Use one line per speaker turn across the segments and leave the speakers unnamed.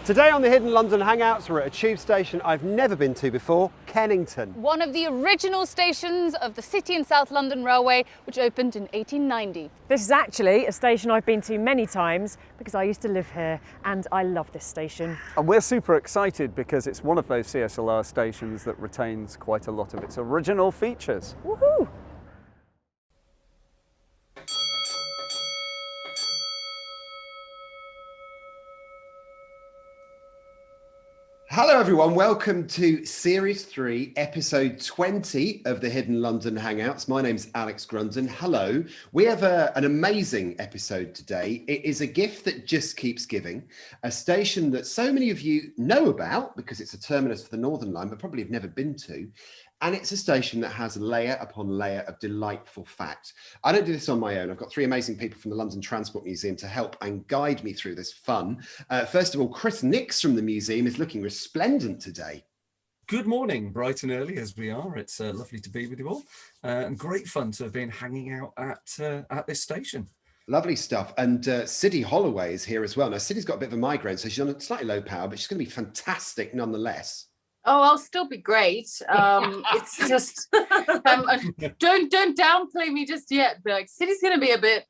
Today on the Hidden London Hangouts, we're at a tube station I've never been to before, Kennington.
One of the original stations of the City and South London Railway, which opened in 1890.
This is actually a station I've been to many times because I used to live here and I love this station.
And we're super excited because it's one of those CSLR stations that retains quite a lot of its original features.
Woohoo!
Hello everyone, welcome to Series 3, Episode 20 of the Hidden London Hangouts. My name's Alex Grunden. Hello. We have an amazing episode today. It is a gift that just keeps giving, a station that so many of you know about because it's a terminus for the Northern Line, but probably have never been to. And it's a station that has layer upon layer of delightful fact. I don't do this on my own. I've got three amazing people from the London Transport Museum to help and guide me through this fun. First of all, Chris Nix from the museum is looking resplendent today.
Good morning, bright and early as we are. It's lovely to be with you all, and great fun to have been hanging out at this station.
Lovely stuff. And Siddy Holloway is here as well. Now, Siddy's got a bit of a migraine, so she's on a slightly low power, but she's going to be fantastic nonetheless.
Oh, I'll still be great. It's just don't downplay me just yet. Be like, City's going to be a bit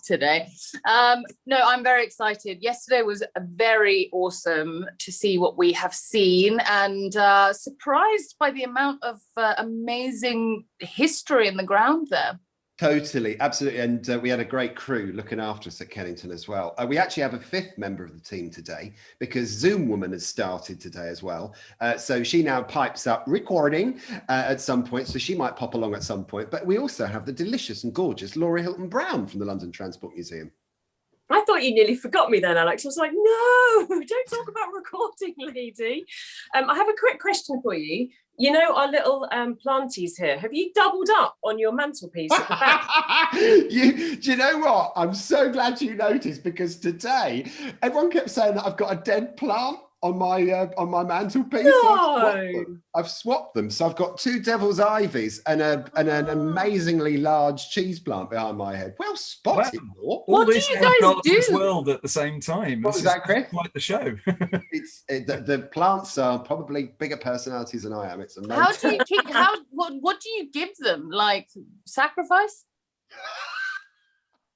today. No, I'm very excited. Yesterday was very awesome to see what we have seen, and surprised by the amount of amazing history in the ground there.
Totally, absolutely. And we had a great crew looking after us at Kennington as well. We actually have a fifth member of the team today because Zoom Woman has started today as well. So she now pipes up recording at some point. So she might pop along at some point. But we also have the delicious and gorgeous Laura Hilton Brown from the London Transport Museum.
I thought you nearly forgot me then, Alex. I was like, no, don't talk about recording, lady. I have a quick question for you. You know our little planties here. Have you doubled up on your mantelpiece at the back?
Do you know what? I'm so glad you noticed because today everyone kept saying that I've got a dead plant on my mantelpiece.
No.
I've swapped them. So I've got two devil's ivies and an amazingly large cheese plant behind my head. Well spotted, Laura.
What do you guys do?
This world at the same time.
What was that, Chris?
Quite the show.
The plants are probably bigger personalities than I am. It's amazing.
How do you keep? What do you give them? Like sacrifice?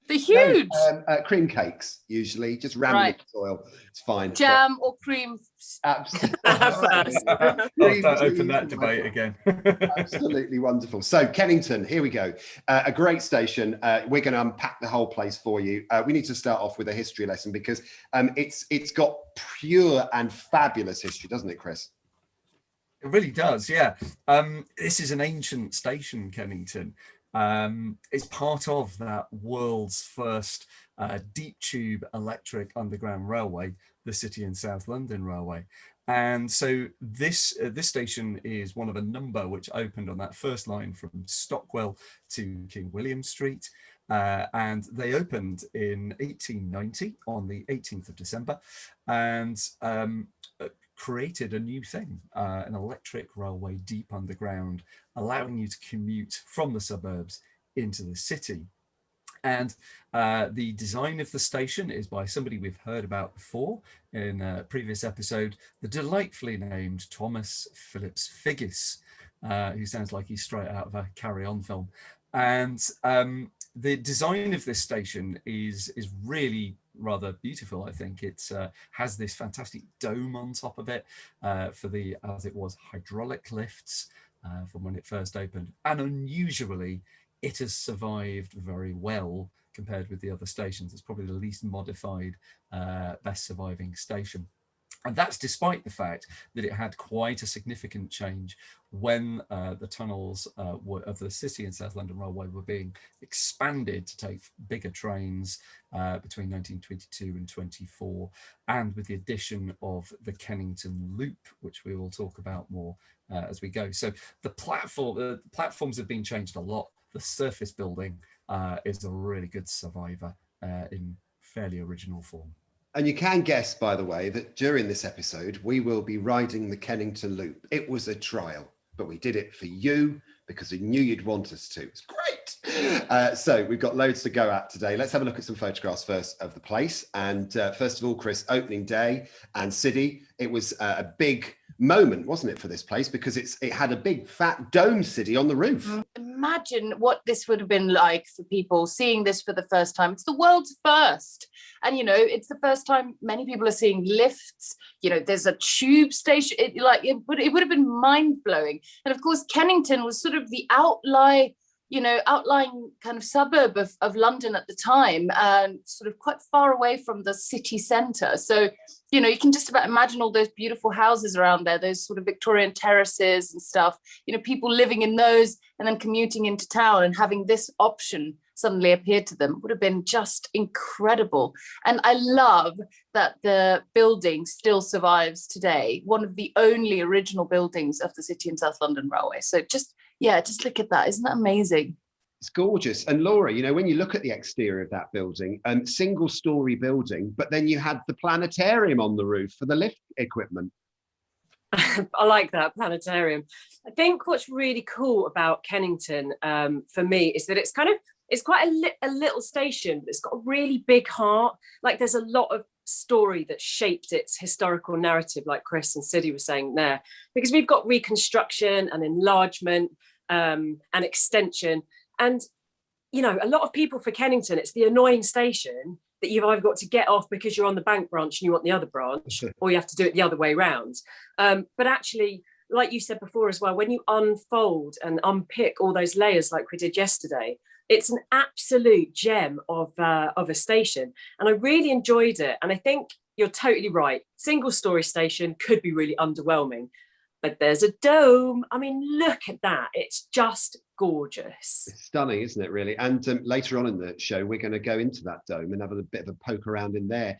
They're huge.
No, cream cakes usually, just ram in soil. It's fine.
Jam or cream?
Absolutely.
Don't open that debate again.
Absolutely wonderful. So Kennington, here we go. A great station. We're going to unpack the whole place for you. We need to start off with a history lesson because it's got pure and fabulous history, doesn't it, Chris?
It really does, yeah. This is an ancient station, Kennington. It's part of that world's first deep tube electric underground railway, the City and South London Railway. And so this station is one of a number which opened on that first line from Stockwell to King William Street. And they opened in 1890 on the 18th of December and created a new thing, an electric railway deep underground, allowing you to commute from the suburbs into the city. And the design of the station is by somebody we've heard about before in a previous episode, the delightfully named Thomas Phillips Figgis, who sounds like he's straight out of a Carry On film. And the design of this station is really rather beautiful. I think it has this fantastic dome on top of it for the, as it was, hydraulic lifts from when it first opened. And unusually, it has survived very well compared with the other stations. It's probably the least modified, best surviving station. And that's despite the fact that it had quite a significant change when the tunnels of the City and South London Railway were being expanded to take bigger trains between 1922 and 24, and with the addition of the Kennington Loop, which we will talk about more as we go. So the platforms have been changed a lot. The surface building is a really good survivor in fairly original form.
And you can guess, by the way, that during this episode, we will be riding the Kennington Loop. It was a trial, but we did it for you because we knew you'd want us to. It's great. shit. So we've got loads to go at today. Let's have a look at some photographs first of the place. And first of all, Chris, opening day and City. It was a big moment, wasn't it, for this place, because it had a big fat dome city on the roof.
Imagine what this would have been like for people seeing this for the first time. It's the world's first, and it's the first time many people are seeing lifts. There's a tube station. It would have been mind-blowing. And of course Kennington was sort of the outlying kind of suburb of London at the time, and sort of quite far away from the city centre. So, you can just about imagine all those beautiful houses around there, those sort of Victorian terraces and stuff, people living in those and then commuting into town, and having this option suddenly appear to them would have been just incredible. And I love that the building still survives today, one of the only original buildings of the City and South London Railway. So just look at that. Isn't that amazing?
It's gorgeous. And Laura, when you look at the exterior of that building, single story building, but then you had the planetarium on the roof for the lift equipment.
I like that planetarium. I think what's really cool about Kennington for me is that it's quite a little station, but it's got a really big heart. Like there's a lot of story that shaped its historical narrative, like Chris and Siddy were saying there, because we've got reconstruction and enlargement and extension. And, a lot of people for Kennington, it's the annoying station that you've either got to get off because you're on the bank branch and you want the other branch, or you have to do it the other way round. But actually, like you said before as well, when you unfold and unpick all those layers like we did yesterday, it's an absolute gem of a station. And I really enjoyed it. And I think you're totally right. Single story station could be really underwhelming, but there's a dome. I mean, look at that. It's just gorgeous.
It's stunning, isn't it, really? And later on in the show, we're going to go into that dome and have a bit of a poke around in there.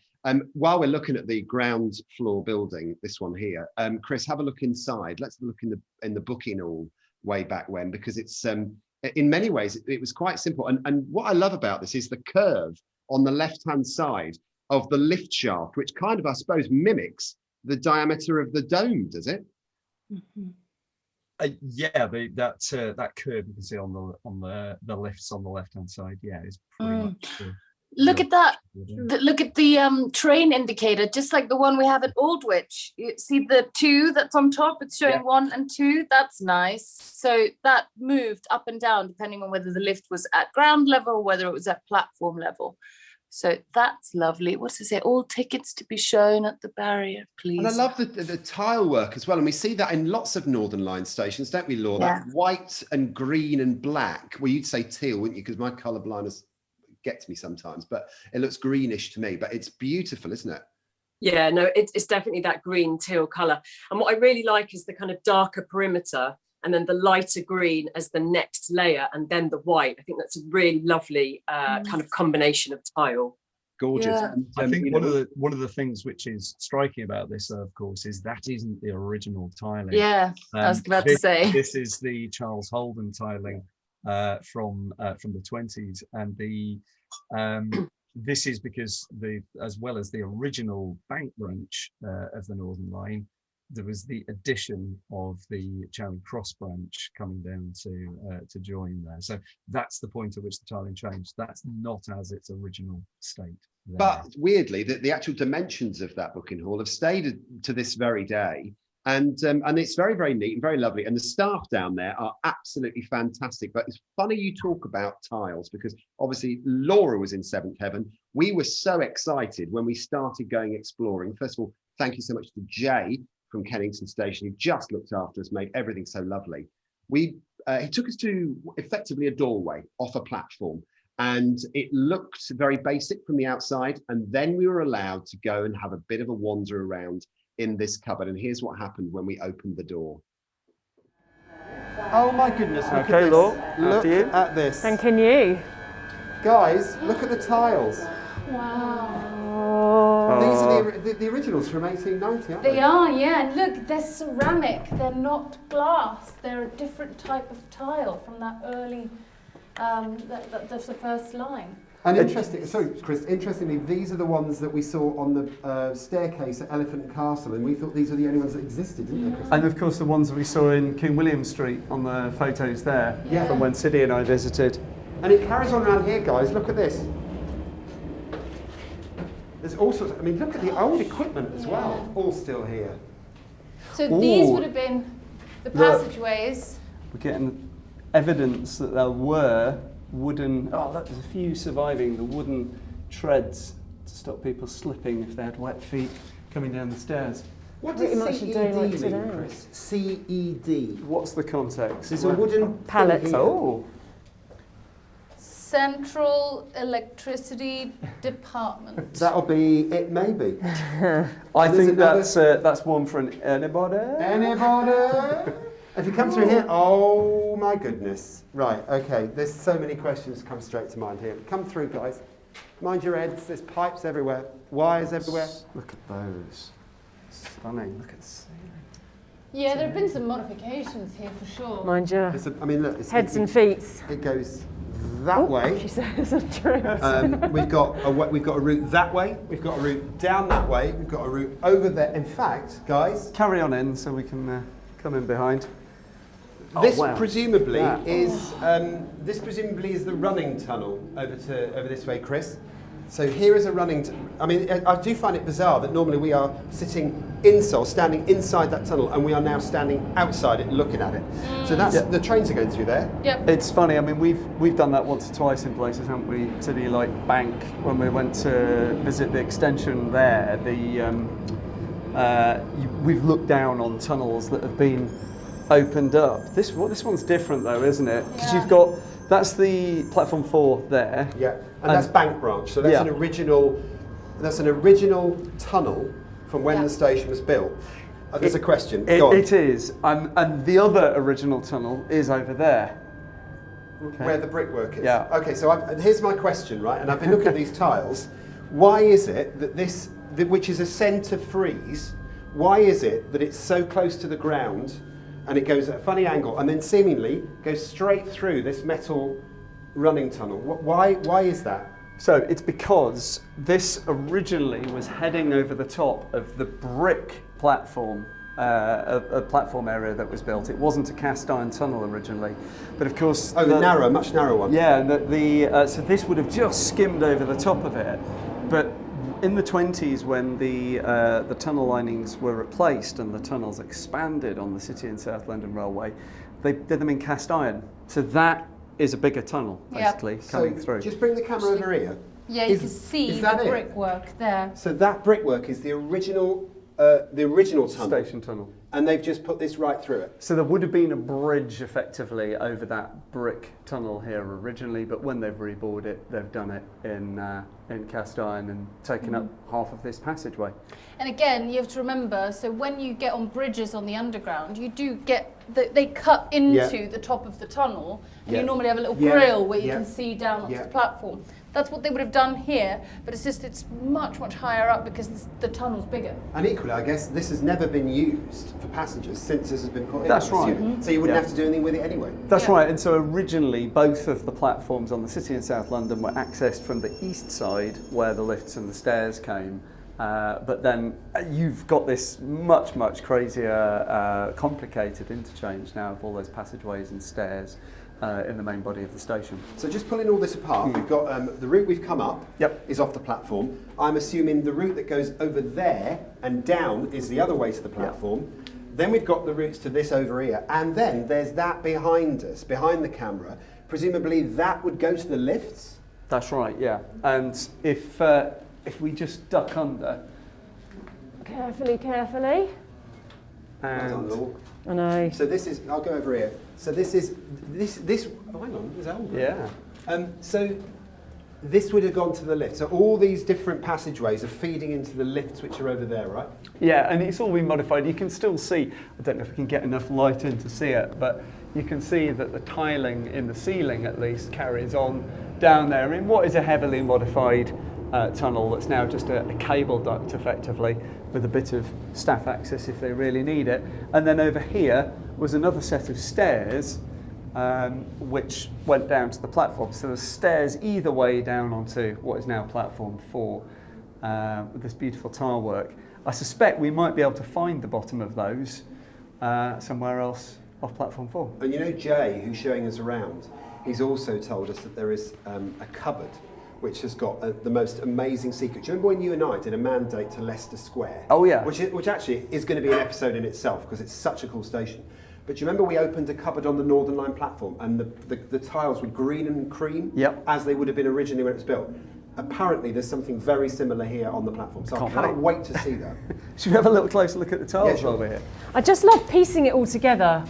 While we're looking at the ground floor building, this one here, Chris, have a look inside. Let's look in the booking hall way back when, because it's in many ways it was quite simple. And what I love about this is the curve on the left-hand side of the lift shaft, which kind of, I suppose, mimics the diameter of the dome, does it?
Mm-hmm.
That curve you can see on the lifts on the left-hand side, is pretty much.
Look at that. Look at the train indicator, just like the one we have at Aldwych. You see the 2 that's on top? It's showing 1 and 2. That's nice. So that moved up and down depending on whether the lift was at ground level or whether it was at platform level. So that's lovely. What does it say? All tickets to be shown at the barrier, please.
And I love the tile work as well. And we see that in lots of Northern Line stations, don't we, Laura?
Yeah.
That white and green and black. Well, you'd say teal, wouldn't you? Because my colour blindness gets me sometimes, but it looks greenish to me. But it's beautiful, isn't it?
Yeah, no, it's definitely that green teal colour. And what I really like is the kind of darker perimeter and then the lighter green as the next layer, and then the white. I think that's a really lovely kind of combination of tile.
Gorgeous.
Yeah.
And,
I think one of the things which is striking about this, of course, is that isn't the original tiling.
Yeah, I was about to say.
This is the Charles Holden tiling from the 20s, and this is because as well as the original bank branch of the Northern Line, there was the addition of the Charing Cross branch coming down to join there. So that's the point at which the tiling changed. That's not as its original state there.
But weirdly, the actual dimensions of that booking hall have stayed to this very day. And it's very, very neat and very lovely. And the staff down there are absolutely fantastic. But it's funny you talk about tiles, because obviously Laura was in seventh heaven. We were so excited when we started going exploring. First of all, thank you so much to Jay from Kennington Station, who just looked after us, made everything so lovely. He took us to effectively a doorway off a platform, and it looked very basic from the outside. And then we were allowed to go and have a bit of a wander around in this cupboard. And here's what happened when we opened the door.
Oh my goodness, look
Okay,
at this.
Laura,
Look
after you.
at this.
Thanking you.
Guys, look at the tiles.
Wow.
These are the originals from 1890, aren't they?
They are, yeah. And look, they're ceramic. They're not glass. They're a different type of tile from that early, that's the first line.
And interestingly, these are the ones that we saw on the staircase at Elephant and Castle, and we thought these were the only ones that existed, didn't they, Chris?
And of course the ones that we saw in King William Street on the photos there,
Yeah.
from when Siddy and I visited.
And it carries on around here, guys. Look at this. There's all sorts. I mean, look at the old equipment as well. All still here.
So these
Ooh.
would have been the
Look.
passageways.
We're getting evidence that there were wooden, oh look, there's a few surviving, the wooden treads to stop people slipping if they had wet feet coming down the stairs.
What
Pretty
does
much a
CED
day like
mean,
today.
Chris? CED.
What's the context?
There's a wooden
Pallet.
thing here.
Oh,
Central Electricity Department.
That'll be it, maybe.
I
There's
think
another-
that's one for anybody.
Anybody? If you come through here, oh my goodness. Right, okay, there's so many questions come straight to mind here. Come through, guys. Mind your heads, there's pipes everywhere, wires everywhere.
Look at those. Stunning. Look at the ceiling.
Yeah, there have been some modifications here for sure.
Mind you,
I mean, look,
heads and feet.
it goes that way.
She says it's true.
We've got a route that way. We've got a route down that way. We've got a route over there. In fact, guys,
Carry on in so we can come in behind.
this
Oh, wow.
presumably
That.
is the running tunnel over this way, Chris. So here is a running. I mean, I do find it bizarre that normally we are standing inside that tunnel, and we are now standing outside it, looking at it. So that's the trains are going through there.
Yep.
It's funny. I mean, we've done that once or twice in places, haven't we? City like Bank, when we went to visit the extension there. We've looked down on tunnels that have been opened up. This one's different though, isn't it? Because
Yeah.
you've got that's the platform 4 there.
Yeah, and that's Bank Branch. So that's
Yeah.
an original. That's an original tunnel from when
Yeah.
the station was built. There's a question. Go on.
It is, and the other original tunnel is over there.
Where the brickwork is.
Yeah.
Okay, so here's my question, right? And I've been looking at these tiles. Why is it that which is a centre frieze, why is it that it's so close to the ground and it goes at a funny angle and then seemingly goes straight through this metal running tunnel? Why is that?
So it's because this originally was heading over the top of the brick platform, a platform area that was built. It wasn't a cast iron tunnel originally, but of course.
Oh, much narrow one.
Yeah, so this would have just skimmed over the top of it, but in the 20s, when the tunnel linings were replaced and the tunnels expanded on the City and South London Railway, they did them in cast iron. So that is a bigger tunnel,
Yeah.
basically, coming
So
through.
just bring the camera over here.
Yeah, you
Is-
can see
is
the
that it?
brickwork there.
So that brickwork is the original tunnel,
Station tunnel.
and they've just put this right through it.
So there would have been a bridge effectively over that brick tunnel here originally, but when they've rebored it, they've done it in cast iron and taken up half of this passageway.
And again, you have to remember, so when you get on bridges on the underground, you do get, they cut into the top of the tunnel, and
Yeah.
you normally have a little
Yeah.
grill where you
Yeah.
can see down onto
Yeah.
the platform. That's what they would have done here, but it's much, much higher up because the tunnel's bigger.
And equally, I guess this has never been used for passengers since this has been put in.
That's
I'm
right.
assuming. So you wouldn't
Yeah.
have to do anything with it anyway.
That's
Yeah.
right, and so originally both of the platforms on the City and South London were accessed from the east side where the lifts and the stairs came. But then you've got this much, much crazier, complicated interchange now of all those passageways and stairs in the main body of the station.
So just pulling all this apart, we've got the route we've come up
Yep.
is off the platform. I'm assuming the route that goes over there and down is the other way to the platform. Then we've got the routes to this over here, and then there's that behind us, behind the camera. Presumably that would go to the lifts.
That's right, yeah. And if we just duck under
Carefully, carefully.
Well done,
and
Lord.
I know.
So this is, I'll go over here. So this, oh hang on, there's Elmer.
yeah.
So this would have gone to the lift. So all these different passageways are feeding into the lifts which are over there, right?
Yeah, and it's all been modified. You can still see, I don't know if we can get enough light in to see it, but you can see that the tiling in the ceiling at least carries on down there in what is a heavily modified tunnel that's now just a cable duct effectively with a bit of staff access if they really need it. And then over here was another set of stairs which went down to the platform. So there's stairs either way down onto what is now platform 4 with this beautiful tile work. I suspect we might be able to find the bottom of those somewhere else off platform 4.
And you know Jay, who's showing us around, he's also told us that there is a cupboard which has got the most amazing secret. Do you remember when you and I did a mandate to Leicester Square?
Oh, yeah.
Which actually is going to be an episode in itself because it's such a cool station. But do you remember we opened a cupboard on the Northern Line platform and the tiles were green and cream,
Yep.
as they would have been originally when it was built? Apparently there's something very similar here on the platform, so I cannot wait to see that.
Should we have a little closer look at the tiles
Yeah, sure.
over here?
I just love piecing it all together.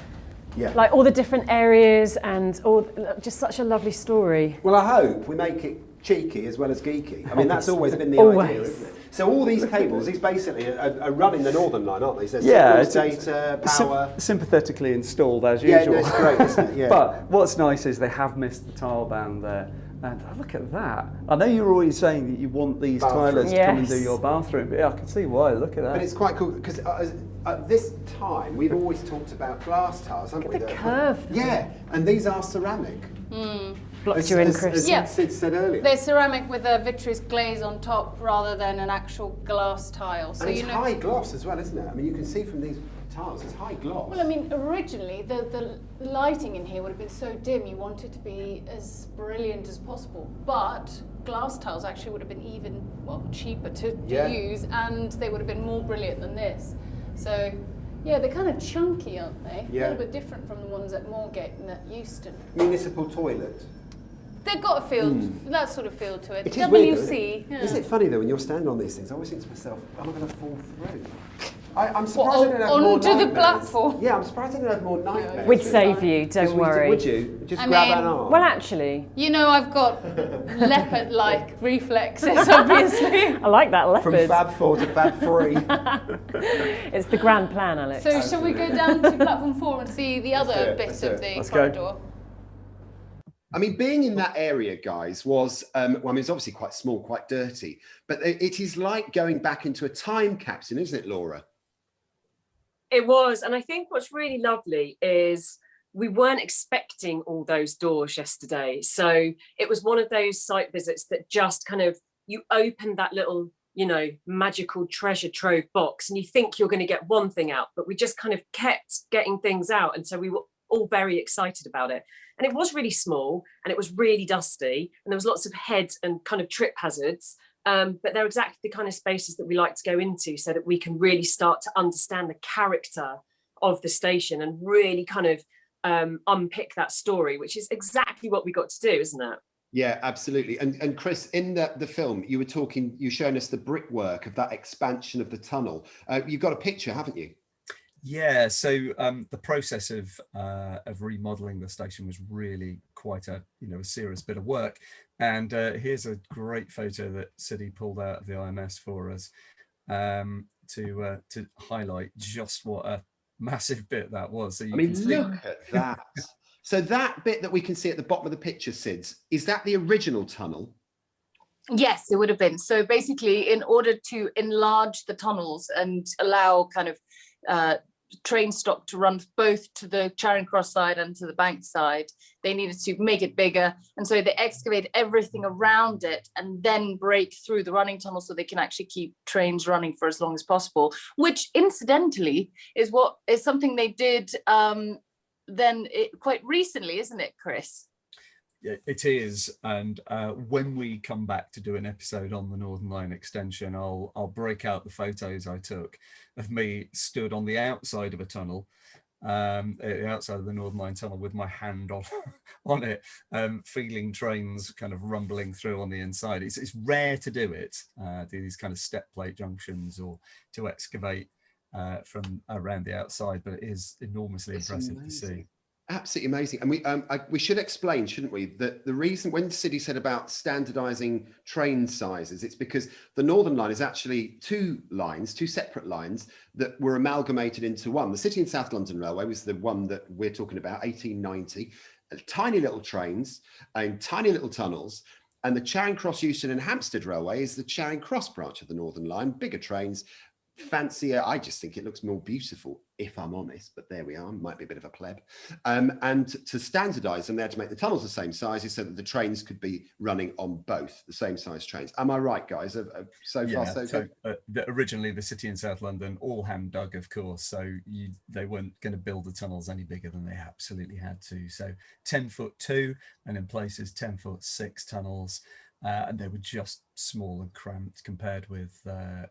Yeah.
Like all the different areas and all, just such a lovely story.
Well, I hope we make it cheeky as well as geeky. I mean, that's always been the
Always.
idea, isn't it? So all these cables, these basically are running the Northern Line, aren't they? So
Yeah,
signals, data, power.
Sympathetically installed as
Yeah,
usual.
no, it's great, isn't it? Yeah.
But what's nice is they have missed the tile band there. And look at that. I know you're always saying that you want these
Bathroom.
tilers to come and do
Yes.
your bathroom, but yeah, I can see why. Look at that.
But it's quite cool because at this time we've always talked about glass tiles, haven't we?
the
That-
curve.
Yeah, and these are ceramic.
Blocked you in, Chris.
As
Yeah.
Sid said earlier.
They're ceramic with a vitreous glaze on top rather than an actual glass tile. So
And it's
you know.
high gloss as well, isn't it? I mean, you can see from these tiles, it's high gloss.
Well, I mean, originally the lighting in here would have been so dim you want it to be as brilliant as possible. But glass tiles actually would have been even cheaper to
Yeah.
use, and they would have been more brilliant than this. So yeah, they're kind of chunky, aren't they?
Yeah.
A little bit different from the ones at Moorgate and at Euston.
Municipal toilet.
They've got a feel, that sort of feel to it.
It is weird,
WC.
though, isn't it? Isn't it funny though when you're standing on these things? I always think to myself, am I going to fall through? I'm surprised I don't have more
onto the
nightmares.
platform?
Yeah, I'm surprised I don't have more nightmares.
We'd save you,
Because
don't worry.
Would you? Just
I
grab
mean-
an arm.
Well, actually,
You know, I've got leopard-like reflexes, obviously.
I like that
From
leopard.
Fab 4 to Fab 3.
It's the grand plan, Alex.
So shall we go down to platform 4 and see the
Let's do
other
it,
bit
let's do
of
it.
the
Let's go.
corridor?
I mean, being in that area, guys, was, well, I mean, it's obviously quite small, quite dirty, but it is like going back into a time capsule, isn't it, Laura?
It was. And I think what's really lovely is we weren't expecting all those doors yesterday. So it was one of those site visits that just kind of, you open that little, you know, magical treasure trove box and you think you're going to get one thing out, but we just kind of kept getting things out. And so we were all very excited about it. And it was really small and it was really dusty and there was lots of head and kind of trip hazards. But they're exactly the kind of spaces that we like to go into so that we can really start to understand the character of the station and really kind of unpick that story, which is exactly what we got to do, isn't it?
Yeah, absolutely. And Chris, in the film, you were showing us the brickwork of that expansion of the tunnel. You've got a picture, haven't you?
Yeah, so the process of remodeling the station was really quite a serious bit of work. And here's a great photo that City pulled out of the IMS for us to highlight just what a massive bit that was. So you
I mean,
can see.
look at that. So that bit that we can see at the bottom of the picture, Sids, is that the original tunnel?
Yes, it would have been. So basically, in order to enlarge the tunnels and allow kind of train stock to run both to the Charing Cross side and to the bank side, they needed to make it bigger. And so they excavate everything around it and then break through the running tunnel so they can actually keep trains running for as long as possible, which incidentally is something they did quite recently, isn't it, Chris?
Yeah, it is. And when we come back to do an episode on the Northern Line extension, I'll break out the photos I took of me stood on the outside of a tunnel, the outside of the Northern Line tunnel with my hand on it, feeling trains kind of rumbling through on the inside. It's rare to do it, do these kind of step plate junctions or to excavate from around the outside, but it is enormously impressive to see.
Absolutely amazing. And we should explain, shouldn't we, that the reason when City said about standardizing train sizes, it's because the Northern Line is actually two separate lines that were amalgamated into one. The City and South London Railway was the one that we're talking about, 1890, tiny little trains and tiny little tunnels. And the Charing Cross, Euston and Hampstead Railway is the Charing Cross branch of the Northern Line, bigger trains, fancier. I just think it looks more beautiful, if I'm honest, but there we are. Might be a bit of a pleb. And to standardise them, they had to make the tunnels the same sizes so that the trains could be running on both the same size trains. Am I right, guys? So far, so good?
Originally, the city in South London, all hand dug, of course, so they weren't going to build the tunnels any bigger than they absolutely had to. So 10-foot 2, and in places 10-foot 6 tunnels. And they were just small and cramped compared with the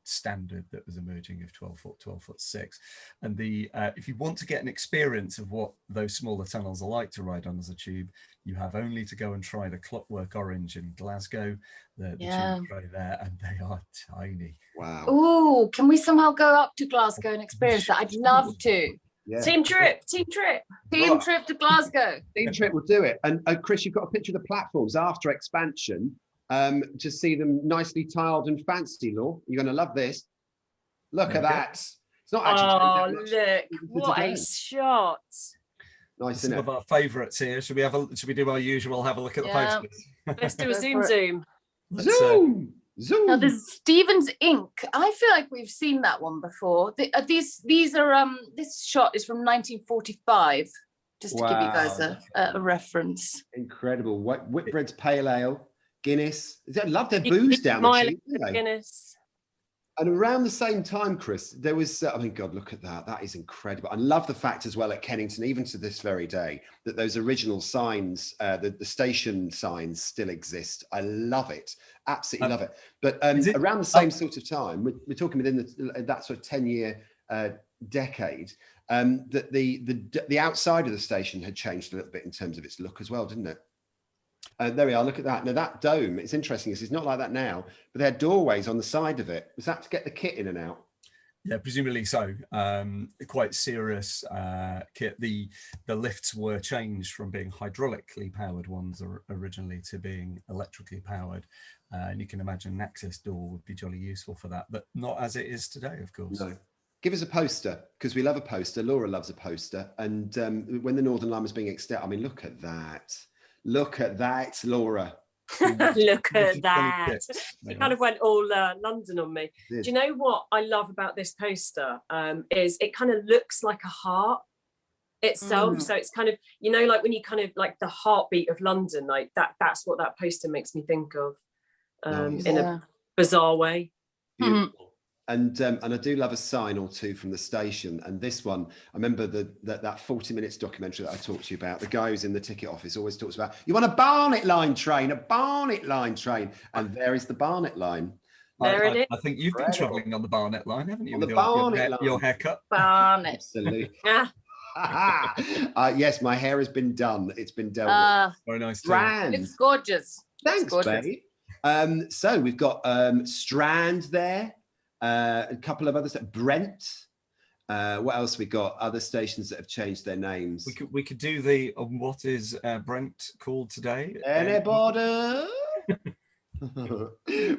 standard that was emerging of 12-foot 6. And if you want to get an experience of what those smaller tunnels are like to ride on as a tube, you have only to go and try the Clockwork Orange in Glasgow, the tube train there, and they are tiny.
Wow.
Oh, can we somehow go up to Glasgow and experience that? I'd love to.
Yeah.
Team trip.
Team trip to Glasgow.
Team trip will do it. And Chris, you've got a picture of the platforms after expansion to see them nicely tiled and fancy, Law. You're going to love this. Look at that. It's not actually changed that much.
Look, what a shot.
Nice,
Some
isn't
of
it?
our favourites here. Should we do our usual, have a look at the posters?
Let's do a
Go
zoom
for it.
zoom.
Zoom! Zoom!
Now there's Stevens Ink. I feel like we've seen that one before. These are this shot is from 1945. Just to give you guys a reference.
Incredible. Whitbread's Pale Ale, Guinness. I love their booze down the tube, don't they?
Guinness.
And around the same time, Chris, there was, I mean, God, look at that. That is incredible. I love the fact as well at Kennington, even to this very day, that those original signs, the station signs still exist. I love it. Absolutely love it. But around the same sort of time, we're talking within that sort of 10-year decade, that the outside of the station had changed a little bit in terms of its look as well, didn't it? There we are, look at that. Now that dome, it's interesting, it's not like that now, but they had doorways on the side of it. Was that to get the kit in and out?
Yeah, presumably so. Quite serious kit. The lifts were changed from being hydraulically powered ones originally to being electrically powered. And you can imagine an access door would be jolly useful for that, but not as it is today, of course.
No. Give us a poster, because we love a poster. Laura loves a poster. And when the Northern Line was being extended, I mean, look at that. Look at that, Laura.
Look at that. It kind of went all London on me.
It
Do you know what I love about this poster? Is it kind of looks like a heart itself. So it's kind of, you know, like when you kind of like the heartbeat of London, like that's what that poster makes me think of in a bizarre way.
Beautiful. And I do love a sign or two from the station. And this one, I remember that 40 Minutes documentary that I talked to you about. The guy who's in the ticket office always talks about, you want a Barnet Line train, a Barnet Line train. And there is the Barnet Line.
There it is.
I think you've been travelling on the Barnet Line, haven't you?
On the
With
Barnet Line.
Your haircut.
Barnet.
Absolutely. Yes, my hair has been done. It's been dealt with.
Very nice.
Strand.
It's gorgeous.
Thanks,
gorgeous.
babe. So we've got Strand there. A couple of others, Brent. What else we got? Other stations that have changed their names.
We could do the what is Brent called today?
Anybody?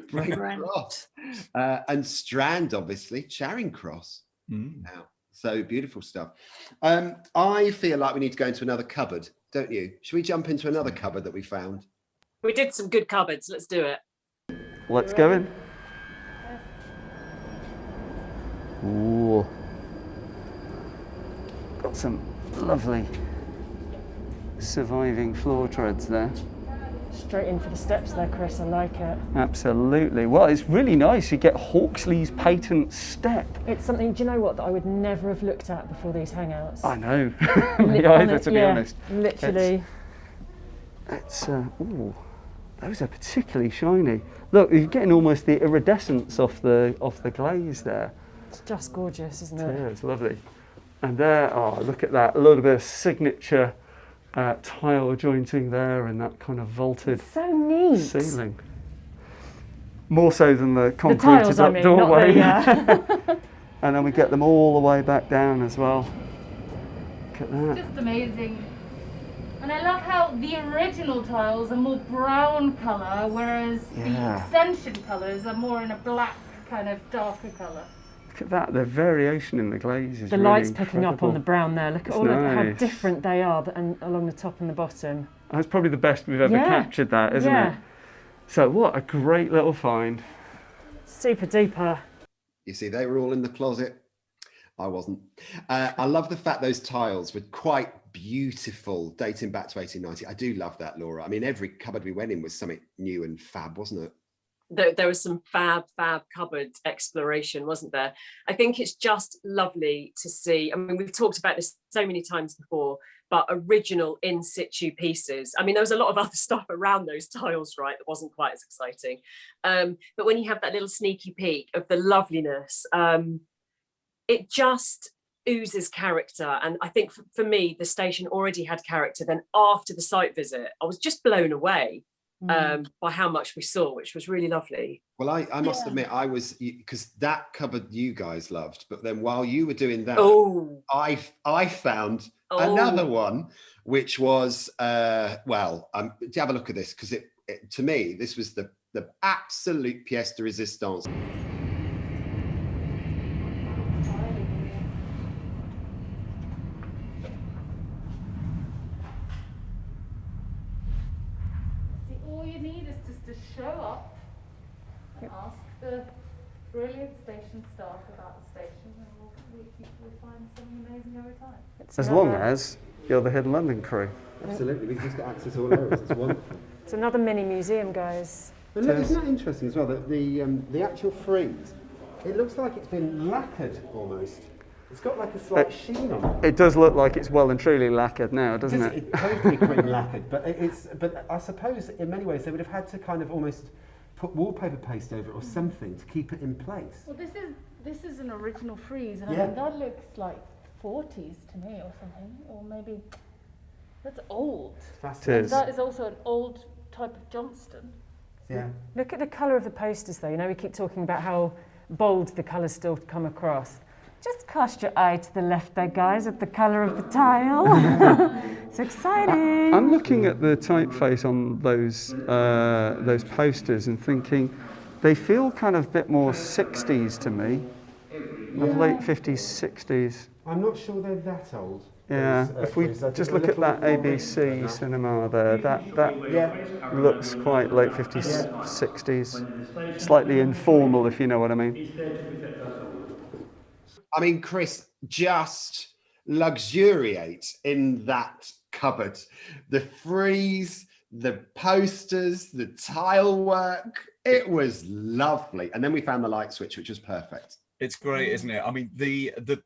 Brent Cross. And Strand, obviously, Charing Cross. Now, so beautiful stuff. I feel like we need to go into another cupboard, don't you? Should we jump into another cupboard that we found?
We did some good cupboards. Let's do it.
Let's go in. Ooh. Got some lovely surviving floor treads there.
Straight in for the steps there, Chris. I like it.
Absolutely. Well, it's really nice. You get Hawksley's patent step.
It's something, do you know what, that I would never have looked at before these Hangouts.
I know. Me either, to be honest.
Literally.
It's ooh, those are particularly shiny. Look, you're getting almost the iridescence off the glaze there.
It's just gorgeous, isn't it?
Yeah, it's lovely. And there, oh, look at that. A little bit of signature tile jointing there and that kind of vaulted
so neat
ceiling. More so than the concreted
tiles,
up
I mean,
doorway.
not the,
And then we get them all the way back down as well. Look at that.
Just amazing. And I love how the original tiles are more brown colour, whereas the extension colours are more in a black kind of darker colour.
Look at that, the variation in the glaze is
the
really
light's picking up on the brown there. Look at all of how
nice.
different they are, and along the top and the bottom.
That's probably the best we've ever captured that, isn't it? So what a great little find.
Super duper.
You see, they were all in the closet. I wasn't. I love the fact those tiles were quite beautiful, dating back to 1890. I do love that, Laura. I mean, every cupboard we went in was something new and fab, wasn't it?
There was some fab cupboard exploration, wasn't there? I think it's just lovely to see. I mean, we've talked about this so many times before, but original in situ pieces. I mean, there was a lot of other stuff around those tiles, right, that wasn't quite as exciting. But when you have that little sneaky peek of the loveliness, it just oozes character. And I think for me, the station already had character. Then after the site visit, I was just blown away by how much we saw, which was really lovely.
Well, I must admit, I was, because that cupboard you guys loved, but then while you were doing that, I found another one, which was, well, to have a look at this, because it to me, this was the absolute pièce de résistance.
Show up and ask the brilliant station staff about the station, and we'll find something amazing every time.
As long as you're the Hidden London crew.
Absolutely, we can just get access all areas. It's wonderful.
It's another mini museum, guys.
But look, isn't that interesting as well? That the actual frieze, it looks like it's been lacquered almost. It's got like a slight sheen on it.
It does look like it's well and truly lacquered now, doesn't it?
It's totally cream lacquered, but I suppose in many ways they would have had to kind of almost put wallpaper paste over it or something to keep it in place.
Well, this is an original frieze, and
Yeah.
I mean, that looks like 40s to me or something, or maybe that's old.
It's fascinating.
It is.
That is also an old type of Johnston.
Yeah.
Look at the colour of the posters, though. You know, we keep talking about how bold the colours still come across. Just cast your eye to the left there, guys, at the colour of the tile. It's exciting.
I'm looking at the typeface on those posters and thinking they feel kind of a bit more 60s to me, late 50s, 60s.
I'm not sure they're that old.
Yeah, if we just look at that ABC cinema there, that looks quite late 50s, 60s, slightly informal, if you know what I mean.
I mean, Chris, just luxuriate in that cupboard. The frieze, the posters, the tile work, it was lovely. And then we found the light switch, which was perfect.
It's great, isn't it? I mean,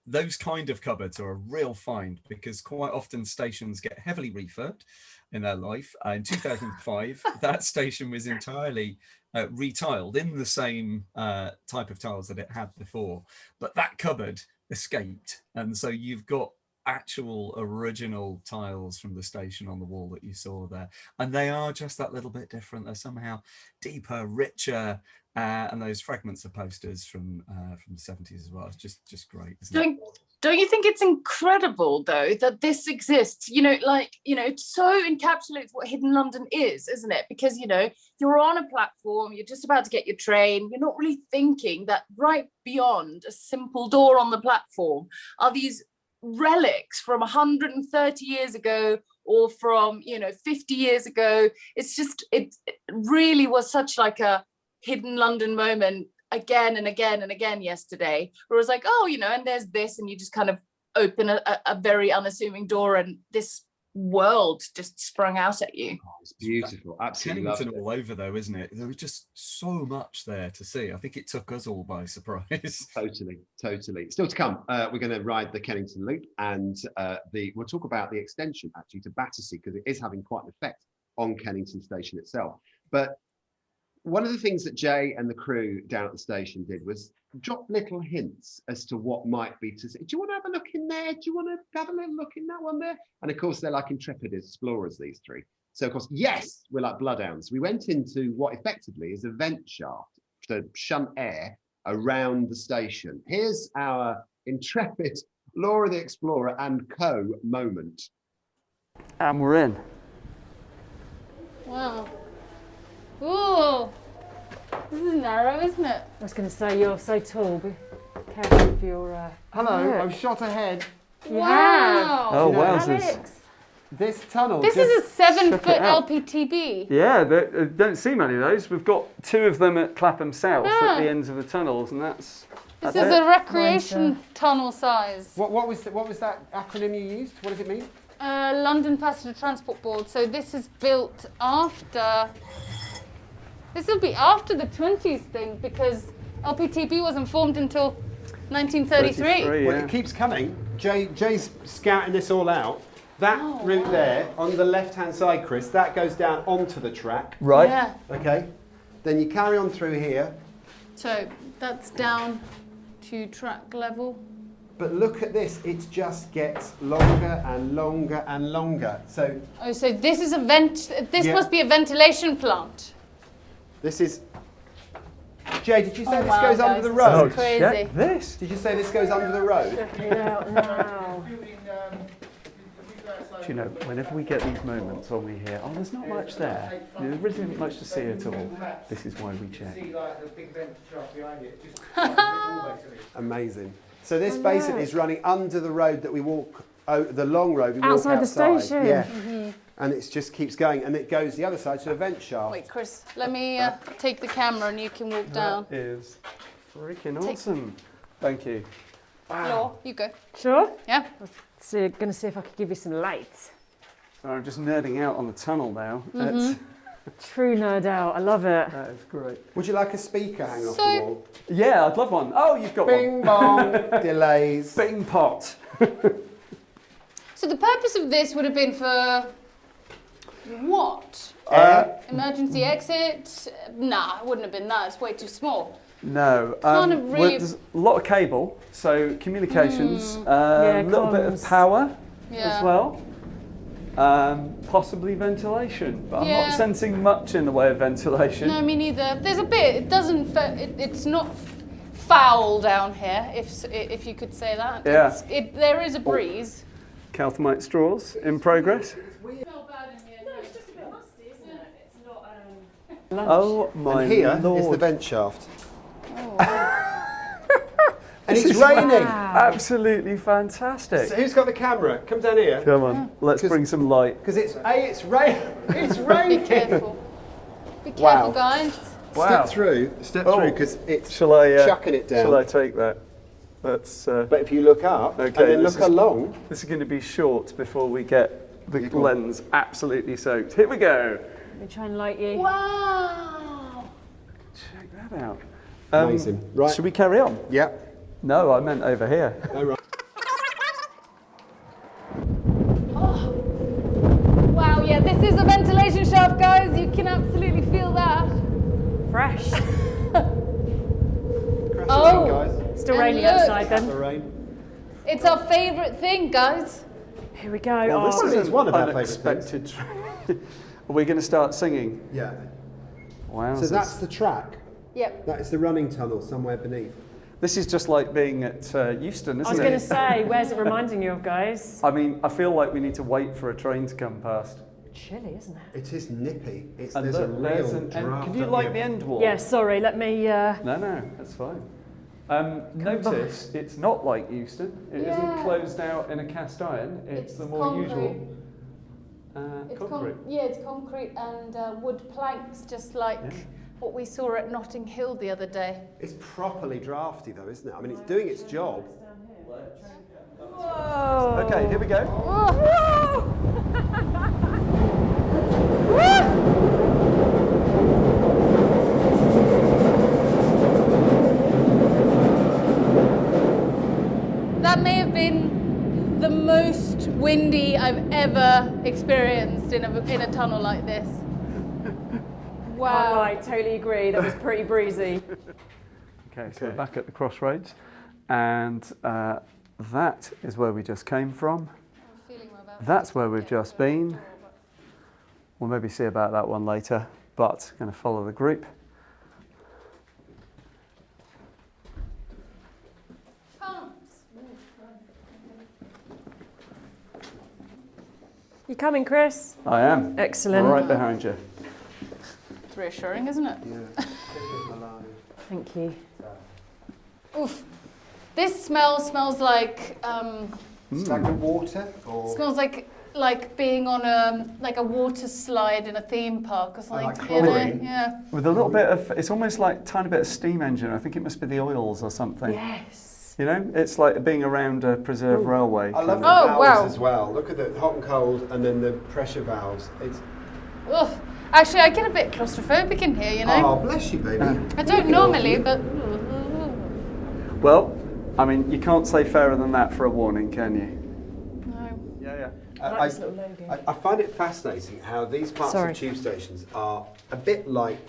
those kind of cupboards are a real find, because quite often stations get heavily refurbed in their life. In 2005, that station was entirely retiled in the same type of tiles that it had before, but that cupboard escaped, and so you've got actual original tiles from the station on the wall that you saw there, and they are just that little bit different. They're somehow deeper, richer, and those fragments of posters from the 70s as well. It's just great, isn't it?
Don't you think it's incredible, though, that this exists? You know, like, you know, it so encapsulates what Hidden London is, isn't it? Because, you know, you're on a platform, you're just about to get your train, you're not really thinking that right beyond a simple door on the platform are these relics from 130 years ago or from, you know, 50 years ago. It's just, it really was such like a Hidden London moment again and again and again yesterday, where it was like, oh, you know, and there's this, and you just kind of open a very unassuming door and this world just sprung out at you.
Oh, it's beautiful. Absolutely.
Kennington all over, though, isn't it? There was just so much there to see. I think it took us all by surprise.
Totally. Still to come, we're going to ride the Kennington Loop, and we'll talk about the extension actually to Battersea, because it is having quite an effect on Kennington Station itself. But one of the things that Jay and the crew down at the station did was drop little hints as to what might be to see. Do you want to have a look in there? Do you want to have a little look in that one there? And of course, they're like intrepid explorers, these three. So of course, yes, we're like bloodhounds. We went into what effectively is a vent shaft to shunt air around the station. Here's our intrepid Laura the Explorer and co moment.
And we're in.
Wow. Ooh, this is narrow, isn't it?
I was going to say, you're so tall. Be careful of your...
Hello,
look.
I've shot ahead.
Wow.
Oh,
You know,
wowzers.
Alex.
This tunnel.
This
just-
is a 7-foot
check it out.
LPTB.
Yeah, don't see many of those. We've got two of them at Clapham South at the ends of the tunnels, and that's
This is a recreation tunnel size.
What was that acronym you used? What does it mean?
London Passenger Transport Board. So this is built after. This will be after the 20s thing because LPTB wasn't formed until 1933.
33,
Well,
yeah.
it keeps coming. Jay's scouting this all out. That route there on the left-hand side, Chris, that goes down onto the track.
Right.
Yeah.
Okay. Then you carry on through here.
So that's down to track level.
But look at this, it just gets longer and longer and longer. So
Oh, so this is a vent. This
Yeah.
must be a ventilation plant.
this is. Jay, did you say
Oh,
this
wow,
goes under
guys,
the
this
road?
is crazy.
Check this.
Did you say this goes under the road?
Check it out now.
Do you know, whenever we get these moments when we hear, oh, there's not much there, there isn't much to see at all, this is why we check.
Amazing. So this basically is running under the road that we walk, the long road we walk
Outside the
outside.
station.
Yeah. And it just keeps going, and it goes the other side to a vent shaft.
Wait, Chris, let me take the camera and you can walk down.
That is freaking awesome. Thank you.
Law, you go.
Sure?
Yeah.
So going to see if I could give you some light.
So I'm just nerding out on the tunnel now.
True nerd out. I love it.
That is great.
Would you like a speaker hang off the
So-
wall?
Yeah, I'd love one. Oh, you've got
Bing bong, delays.
one. Bing pot.
So the purpose of this would have been for what? Emergency exit? Nah, it wouldn't have been that. It's way too small.
No.
Kind of really-
There's a lot of cable, so communications,
Yeah,
a little bit of
comms.
power
Yeah.
as well. Possibly ventilation, but I'm
Yeah.
not sensing much in the way of ventilation.
No, me neither. There's a bit. It doesn't. It's not foul down here, if you could say that.
Yeah.
There is a breeze.
Calthemite straws in progress. Oh my
And here
lord.
is the vent shaft. And
This
it's
is
raining.
Absolutely fantastic.
So who's got the camera? Come down here.
Come on, let's bring some light.
Because it's raining. It's
Be
raining.
careful. Be careful,
Wow.
guys.
Wow.
Step through
Oh.
because it's
Shall I
chucking it down.
Shall I take that? That's
But if you look up
Okay,
and then
this
look
is-
along,
this is going to be short before we get the
go.
lens absolutely soaked. Here we go.
Let me try and light you.
Wow.
Check that out.
Amazing. Right.
Should we carry on?
yeah.
No, I meant over here.
Oh, right.
Wow. Yeah, this is a ventilation shaft, guys. You can absolutely feel that.
Fresh.
Oh.
Guys,
Still
And
raining
look.
outside
the
then.
rain.
It's our favourite thing, guys.
Here we go.
Well, this
Oh,
is
it's one of our favourite
unexpected. Are we going to start singing?
Yeah.
Wow.
So that's the track.
Yep.
That is the running tunnel somewhere beneath.
This is just like being at Euston, isn't
I was
it?
going to say, where's it reminding you of, guys?
I mean, I feel like we need to wait for a train to come past.
Chilly, isn't it?
It is nippy. It's,
And
there's a
look, there's
real
an end.
draft
Can you
up
light
here.
the end wall?
Yeah, sorry, let me...
No, that's fine. Notice it's not like Euston. It
Yeah.
not closed out in a cast iron. It's the more
concrete.
usual
It's
concrete.
it's concrete and wood planks, just like
Yeah.
what we saw at Notting Hill the other day.
It's properly drafty though, isn't it? I mean, it's doing its job.
Whoa!
Okay, here we go.
That may have been the most windy I've ever experienced in a tunnel like this. Wow.
I totally agree. That was pretty breezy.
Okay, so we're back at the crossroads, and that is where we just came from. That's where we've just been. We'll maybe see about that one later, but going to follow the group.
You coming, Chris?
I am.
Excellent.
Right behind you.
It's reassuring, isn't it?
Yeah.
Thank you.
Oof. This smells like
Stagnant water or
smells like like being on a water slide in a theme park or something.
like
you know?
chlorine.
Yeah.
With a little bit of, it's almost like a tiny bit of steam engine. I think it must be the oils or something.
Yes.
You know, it's like being around a preserved railway.
I love
kind
the
of-
Oh,
valves
wow.
as well. Look at the hot and cold, and then the pressure valves. It's
Ugh. Actually, I get a bit claustrophobic in here, you know.
oh, bless you, baby.
I don't normally, but
Well, I mean, you can't say fairer than that for a warning, can you?
no.
Yeah.
I like this little logo.
I find it fascinating how these parts
Sorry.
of tube stations are a bit like,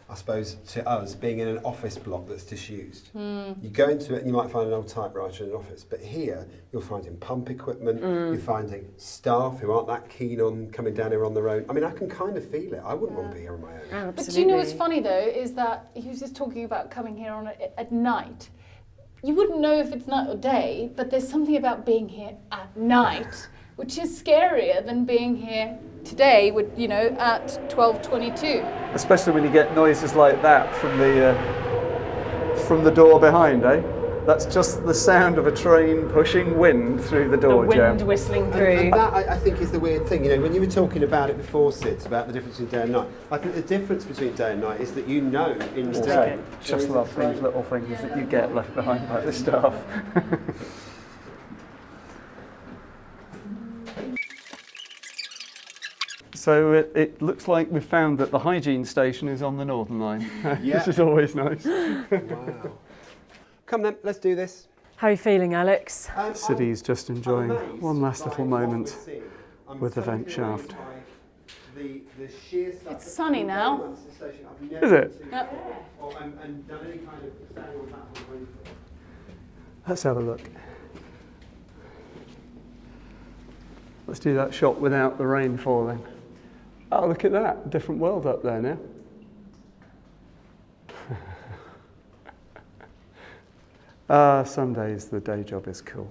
I suppose, to us, being in an office block that's disused. You go into it and you might find an old typewriter in an office, but here you're finding pump equipment, you're finding staff who aren't that keen on coming down here on their own. I mean, I can kind of feel it. I wouldn't want to be here on my own.
Absolutely.
But do you know what's funny though is that he was just talking about coming here on at night. You wouldn't know if it's night or day, but there's something about being here at night, which is scarier than being here today, with at 12:22.
Especially when you get noises like that from the door behind, eh? That's just the sound of a train pushing wind through the
The
door
wind
jam.
whistling through.
And that, I think, is the weird thing. You know, when you were talking about it before, Sid, about the difference between day and night, I think the difference between day and night is that in the day.
Just love these little things that you get left behind by the staff. So it looks like we've found that the hygiene station is on the Northern Line,
Yeah.
which is always nice.
Wow. Come then, let's do this.
How are you feeling, Alex?
City's just enjoying
amazed
one last
by
little
what
moment
we're seeing. I'm
with the
totally
vent shaft.
amazed by the sheer stuff
It's
that
sunny
we've
now.
done on the station. I've never
Is it?
seen
Yep.
before, and done any kind of standing on platform before.
Let's have a look. Let's do that shot without the rain falling. Oh, look at that. Different world up there now. Some days the day job is cool.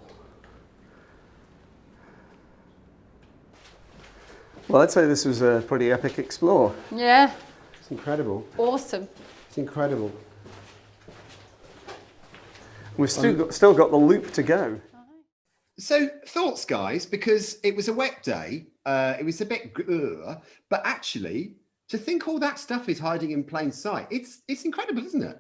Well, I'd say this was a pretty epic explore.
Yeah,
It's incredible.
awesome.
It's incredible.
We've still got the loop to go.
So thoughts, guys, because it was a wet day. It was a bit, but actually, to think all that stuff is hiding in plain sight, it's incredible, isn't it?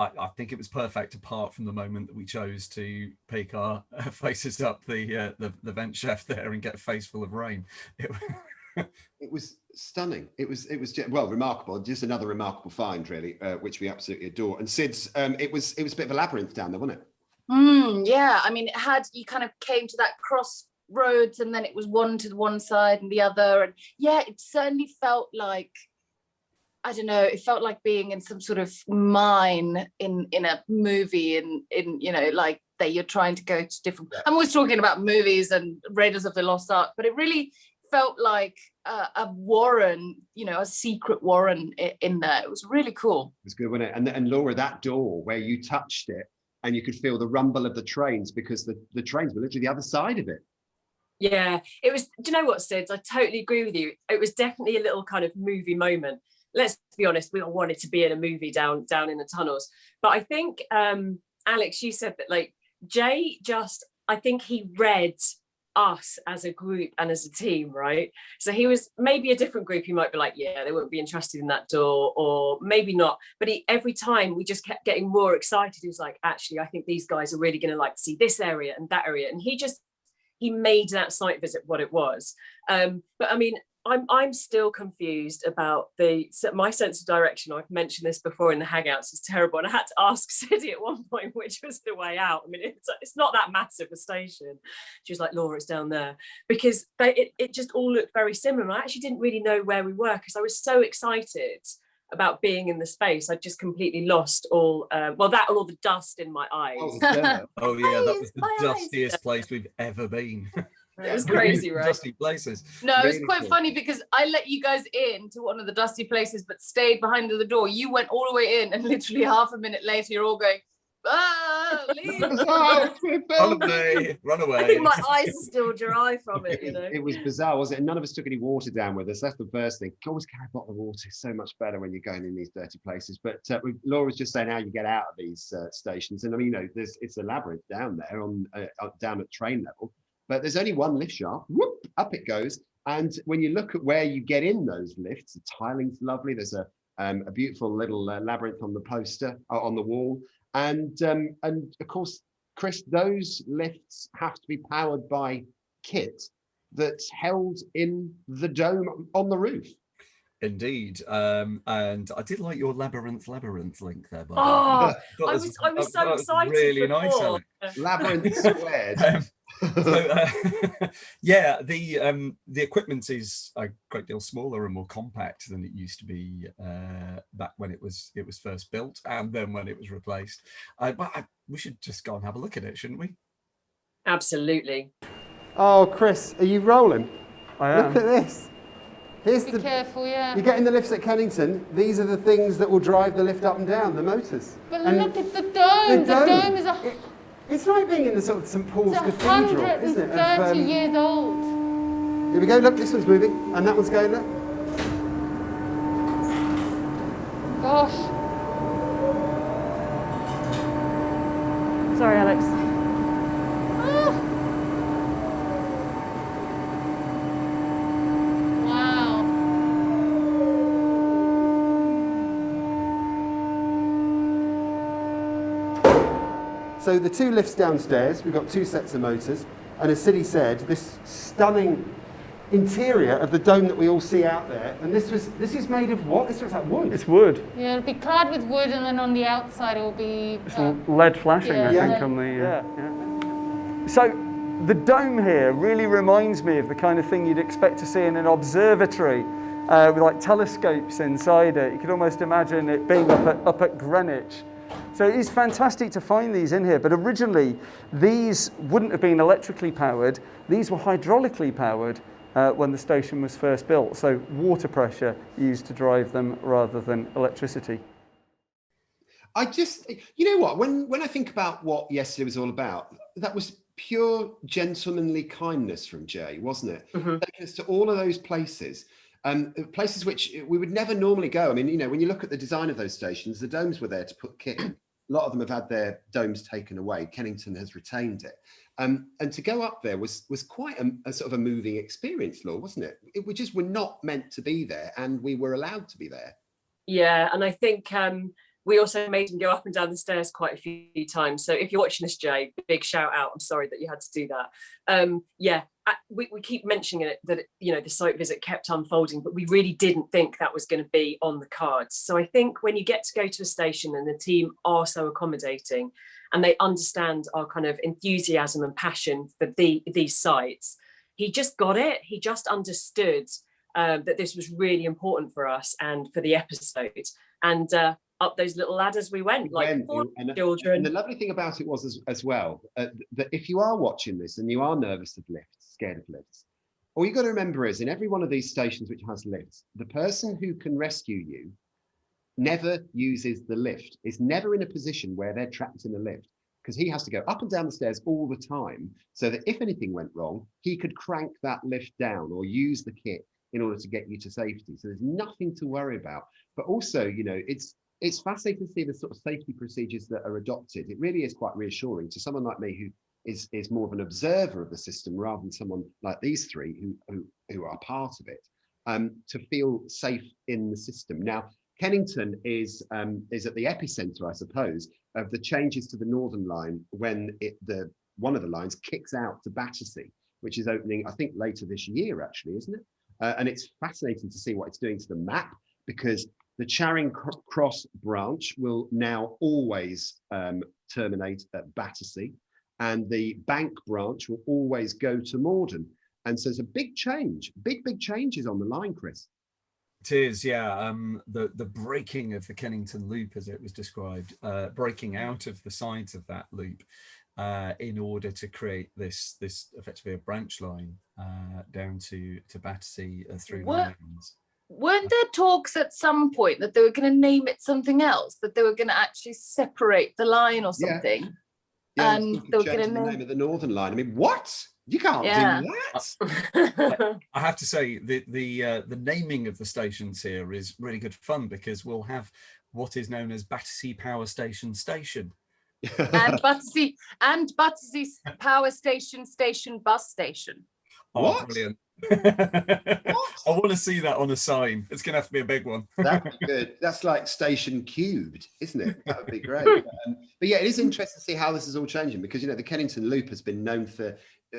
I think it was perfect, apart from the moment that we chose to pick our faces up the vent shaft there and get a face full of rain.
It was stunning. It was well, remarkable. Just another remarkable find, really, which we absolutely adore. And Sid's, it was a bit of a labyrinth down there, wasn't it?
Yeah, I mean, you kind of came to that crossroads, and then it was one to one side and the other, and yeah, it certainly felt like, I don't know, it felt like being in some sort of mine in a movie, in like that you're trying to go to different. I'm always talking about movies and Raiders of the Lost Ark, but it really felt like a warren, a secret warren in there. It was really cool.
It was good, wasn't it? And Laura, that door where you touched it and you could feel the rumble of the trains, because the trains were literally the other side of it.
Yeah, it was. Do you know what, Sid? I totally agree with you. It was definitely a little kind of movie moment. Let's be honest, we all wanted to be in a movie down in the tunnels. But I think, Alex, you said that, like, Jay I think he read us as a group and as a team, right? So he was maybe a different group. He might be like, yeah, they won't be interested in that door, or maybe not. But every time we just kept getting more excited. He was like, actually, I think these guys are really going to like to see this area and that area. And he made that site visit what it was. But I mean, I'm still confused about my sense of direction. I've mentioned this before in the Hangouts. It's terrible, and I had to ask Siddy at one point which was the way out. I mean, it's not that massive a station. She was like, Laura, it's down there, because it just all looked very similar. And I actually didn't really know where we were, because I was so excited about being in the space. I just completely lost all the dust in my eyes.
Oh yeah, that was the
My eyes.
dustiest place we've ever been.
It was crazy, right?
Dusty places.
No, it was
Really
quite
cool.
funny, because I let you guys in to one of the dusty places, but stayed behind the door. You went all the way in, and literally half a minute later, you're all going, leave.
Run away, run away.
I think my eyes are still dry from it, you know.
It was bizarre, wasn't it? And none of us took any water down with us. That's the first thing. Always carry a bottle of water. It's so much better when you're going in these dirty places. But Laura was just saying how you get out of these stations. And I mean, it's a labyrinth down there down at train level. but there's only one lift shaft. Whoop, up it goes. And when you look at where you get in those lifts, the tiling's lovely. There's a beautiful little labyrinth on the poster, on the wall. And of course, Chris, those lifts have to be powered by kit that's held in the dome on the roof.
Indeed, and I did like your labyrinth link there. By
Oh,
the way.
I was so excited.
Really nice,
before.
Alex.
Labyrinth squared.
Yeah, the equipment is a great deal smaller and more compact than it used to be back when it was first built, and then when it was replaced. But we should just go and have a look at it, shouldn't we?
Absolutely.
Oh, Chris, are you rolling?
I am.
Look at this. Here's
Be careful, yeah.
You get in the lifts at Kennington, these are the things that will drive the lift up and down, the motors.
But
And
look at the dome. The dome is
it's like being in the sort of St Paul's
it's
Cathedral, isn't it?
130 years old.
Here we go, look, this one's moving, and that one's going, look.
Gosh.
Sorry, Alex.
Wow.
So the two lifts downstairs, we've got two sets of motors, and as Siddy said, this stunning interior of the dome that we all see out there, and this is made of what? This looks like wood.
It's wood.
Yeah, it'll be clad with wood, and then on the outside it will be.
It's lead flashing,
yeah,
I
yeah.
think, on the. Yeah. So the dome here really reminds me of the kind of thing you'd expect to see in an observatory with like telescopes inside it. You could almost imagine it being up at Greenwich. So it is fantastic to find these in here, but originally these wouldn't have been electrically powered. These were hydraulically powered when the station was first built. So water pressure used to drive them rather than electricity.
I just, you know what, when I think about what yesterday was all about, that was pure gentlemanly kindness from Jay, wasn't it?
Mhm.
Taking us to all of those places. Places which we would never normally go. I mean, you know, when you look at the design of those stations, the domes were there to put kit in. A lot of them have had their domes taken away. Kennington has retained it. And to go up there was quite a sort of a moving experience, Law, wasn't it? We just were not meant to be there, and we were allowed to be there.
Yeah, and I think we also made him go up and down the stairs quite a few times. So if you're watching this, Jay, big shout out. I'm sorry that you had to do that. Yeah, we keep mentioning it, that, you know, the site visit kept unfolding, but we really didn't think that was going to be on the cards. So I think when you get to go to a station and the team are so accommodating and they understand our kind of enthusiasm and passion for these sites, he just got it. He just understood that this was really important for us and for the episode. And up those little ladders we went, like four children.
And the lovely thing about it was as well, that if you are watching this and you are nervous of lifts, scared of lifts, all you've got to remember is in every one of these stations which has lifts, the person who can rescue you never uses the lift, is never in a position where they're trapped in a lift, because he has to go up and down the stairs all the time, so that if anything went wrong, he could crank that lift down or use the kit in order to get you to safety. So there's nothing to worry about. But also, you know, it's fascinating to see the sort of safety procedures that are adopted. It really is quite reassuring to someone like me who is more of an observer of the system rather than someone like these three who are part of it, to feel safe in the system. Now, Kennington is at the epicenter, I suppose, of the changes to the Northern Line when one of the lines kicks out to Battersea, which is opening, I think, later this year, actually, isn't it? And it's fascinating to see what it's doing to the map, because the Charing Cross branch will now always terminate at Battersea, and the Bank branch will always go to Morden. And so it's a big change, big changes on the line, Chris.
It is, yeah. The breaking of the Kennington loop, as it was described, breaking out of the sides of that loop in order to create this effectively a branch line down to Battersea through Nines.
Weren't there talks at some point that they were going to name it something else, that they were going to actually separate the line or something?
Yeah,
And they were going to
the name of the Northern Line. I mean, what? You can't do that.
I have to say the naming of the stations here is really good fun, because we'll have what is known as Battersea Power Station,
and Battersea power station, bus station.
Oh,
What?
brilliant. I want to see that on a sign. It's going to have to be a big one.
That'd be good. That's like station cubed, isn't it? That would be great. But yeah, it is interesting to see how this is all changing because, the Kennington Loop has been known for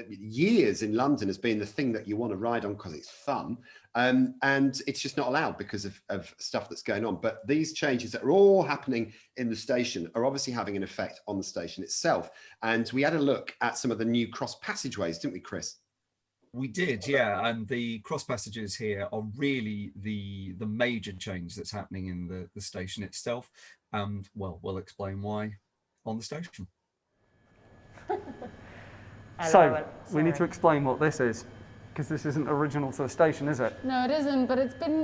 years in London as being the thing that you want to ride on because it's fun. And it's just not allowed because of stuff that's going on. But these changes that are all happening in the station are obviously having an effect on the station itself. And we had a look at some of the new cross passageways, didn't we, Chris?
We did, yeah, and the cross passages here are really the major change that's happening in the station itself, and we'll explain why on the station.
So we need to explain what this is, because this isn't original to the station, is it?
No, it isn't, but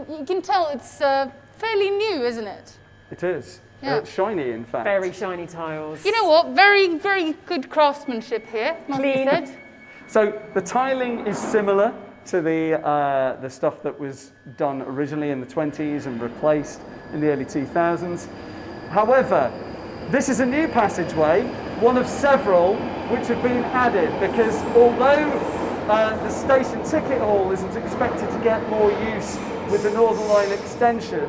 you can tell it's fairly new, isn't it?
It is.
Yeah.
It's shiny, in fact.
Very shiny tiles.
You know what? Very, very good craftsmanship here, must be
Clean.
said.
So the tiling is similar to the stuff that was done originally in the 20s and replaced in the early 2000s. However, this is a new passageway, one of several which have been added because although the station ticket hall isn't expected to get more use with the Northern Line extension,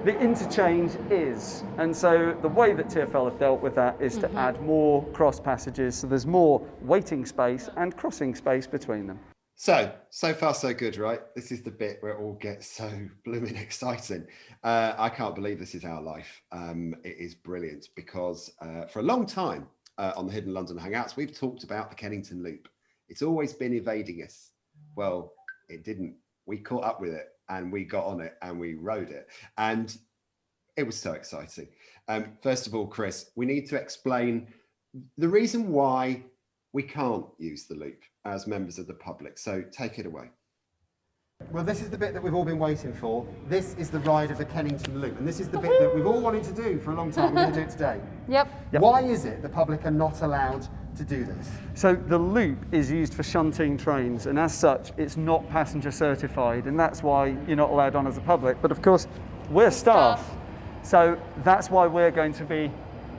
the interchange is. And so the way that TfL have dealt with that is to add more cross passages, so there's more waiting space and crossing space between them.
So far so good, right? This is the bit where it all gets so blooming exciting. I can't believe this is our life. It is brilliant because for a long time on the Hidden London Hangouts, we've talked about the Kennington Loop. It's always been evading us. Well, it didn't. We caught up with it and we got on it and we rode it. And it was so exciting. First of all, Chris, we need to explain the reason why we can't use the loop as members of the public. So take it away.
Well, this is the bit that we've all been waiting for. This is the ride of the Kennington Loop. And this is the bit that we've all wanted to do for a long time. We're going to do it today.
Yep.
Why is it the public are not allowed to do this?
So the loop is used for shunting trains, and as such, it's not passenger certified, and that's why you're not allowed on as a public. But of course, we're staff, so that's why we're going to be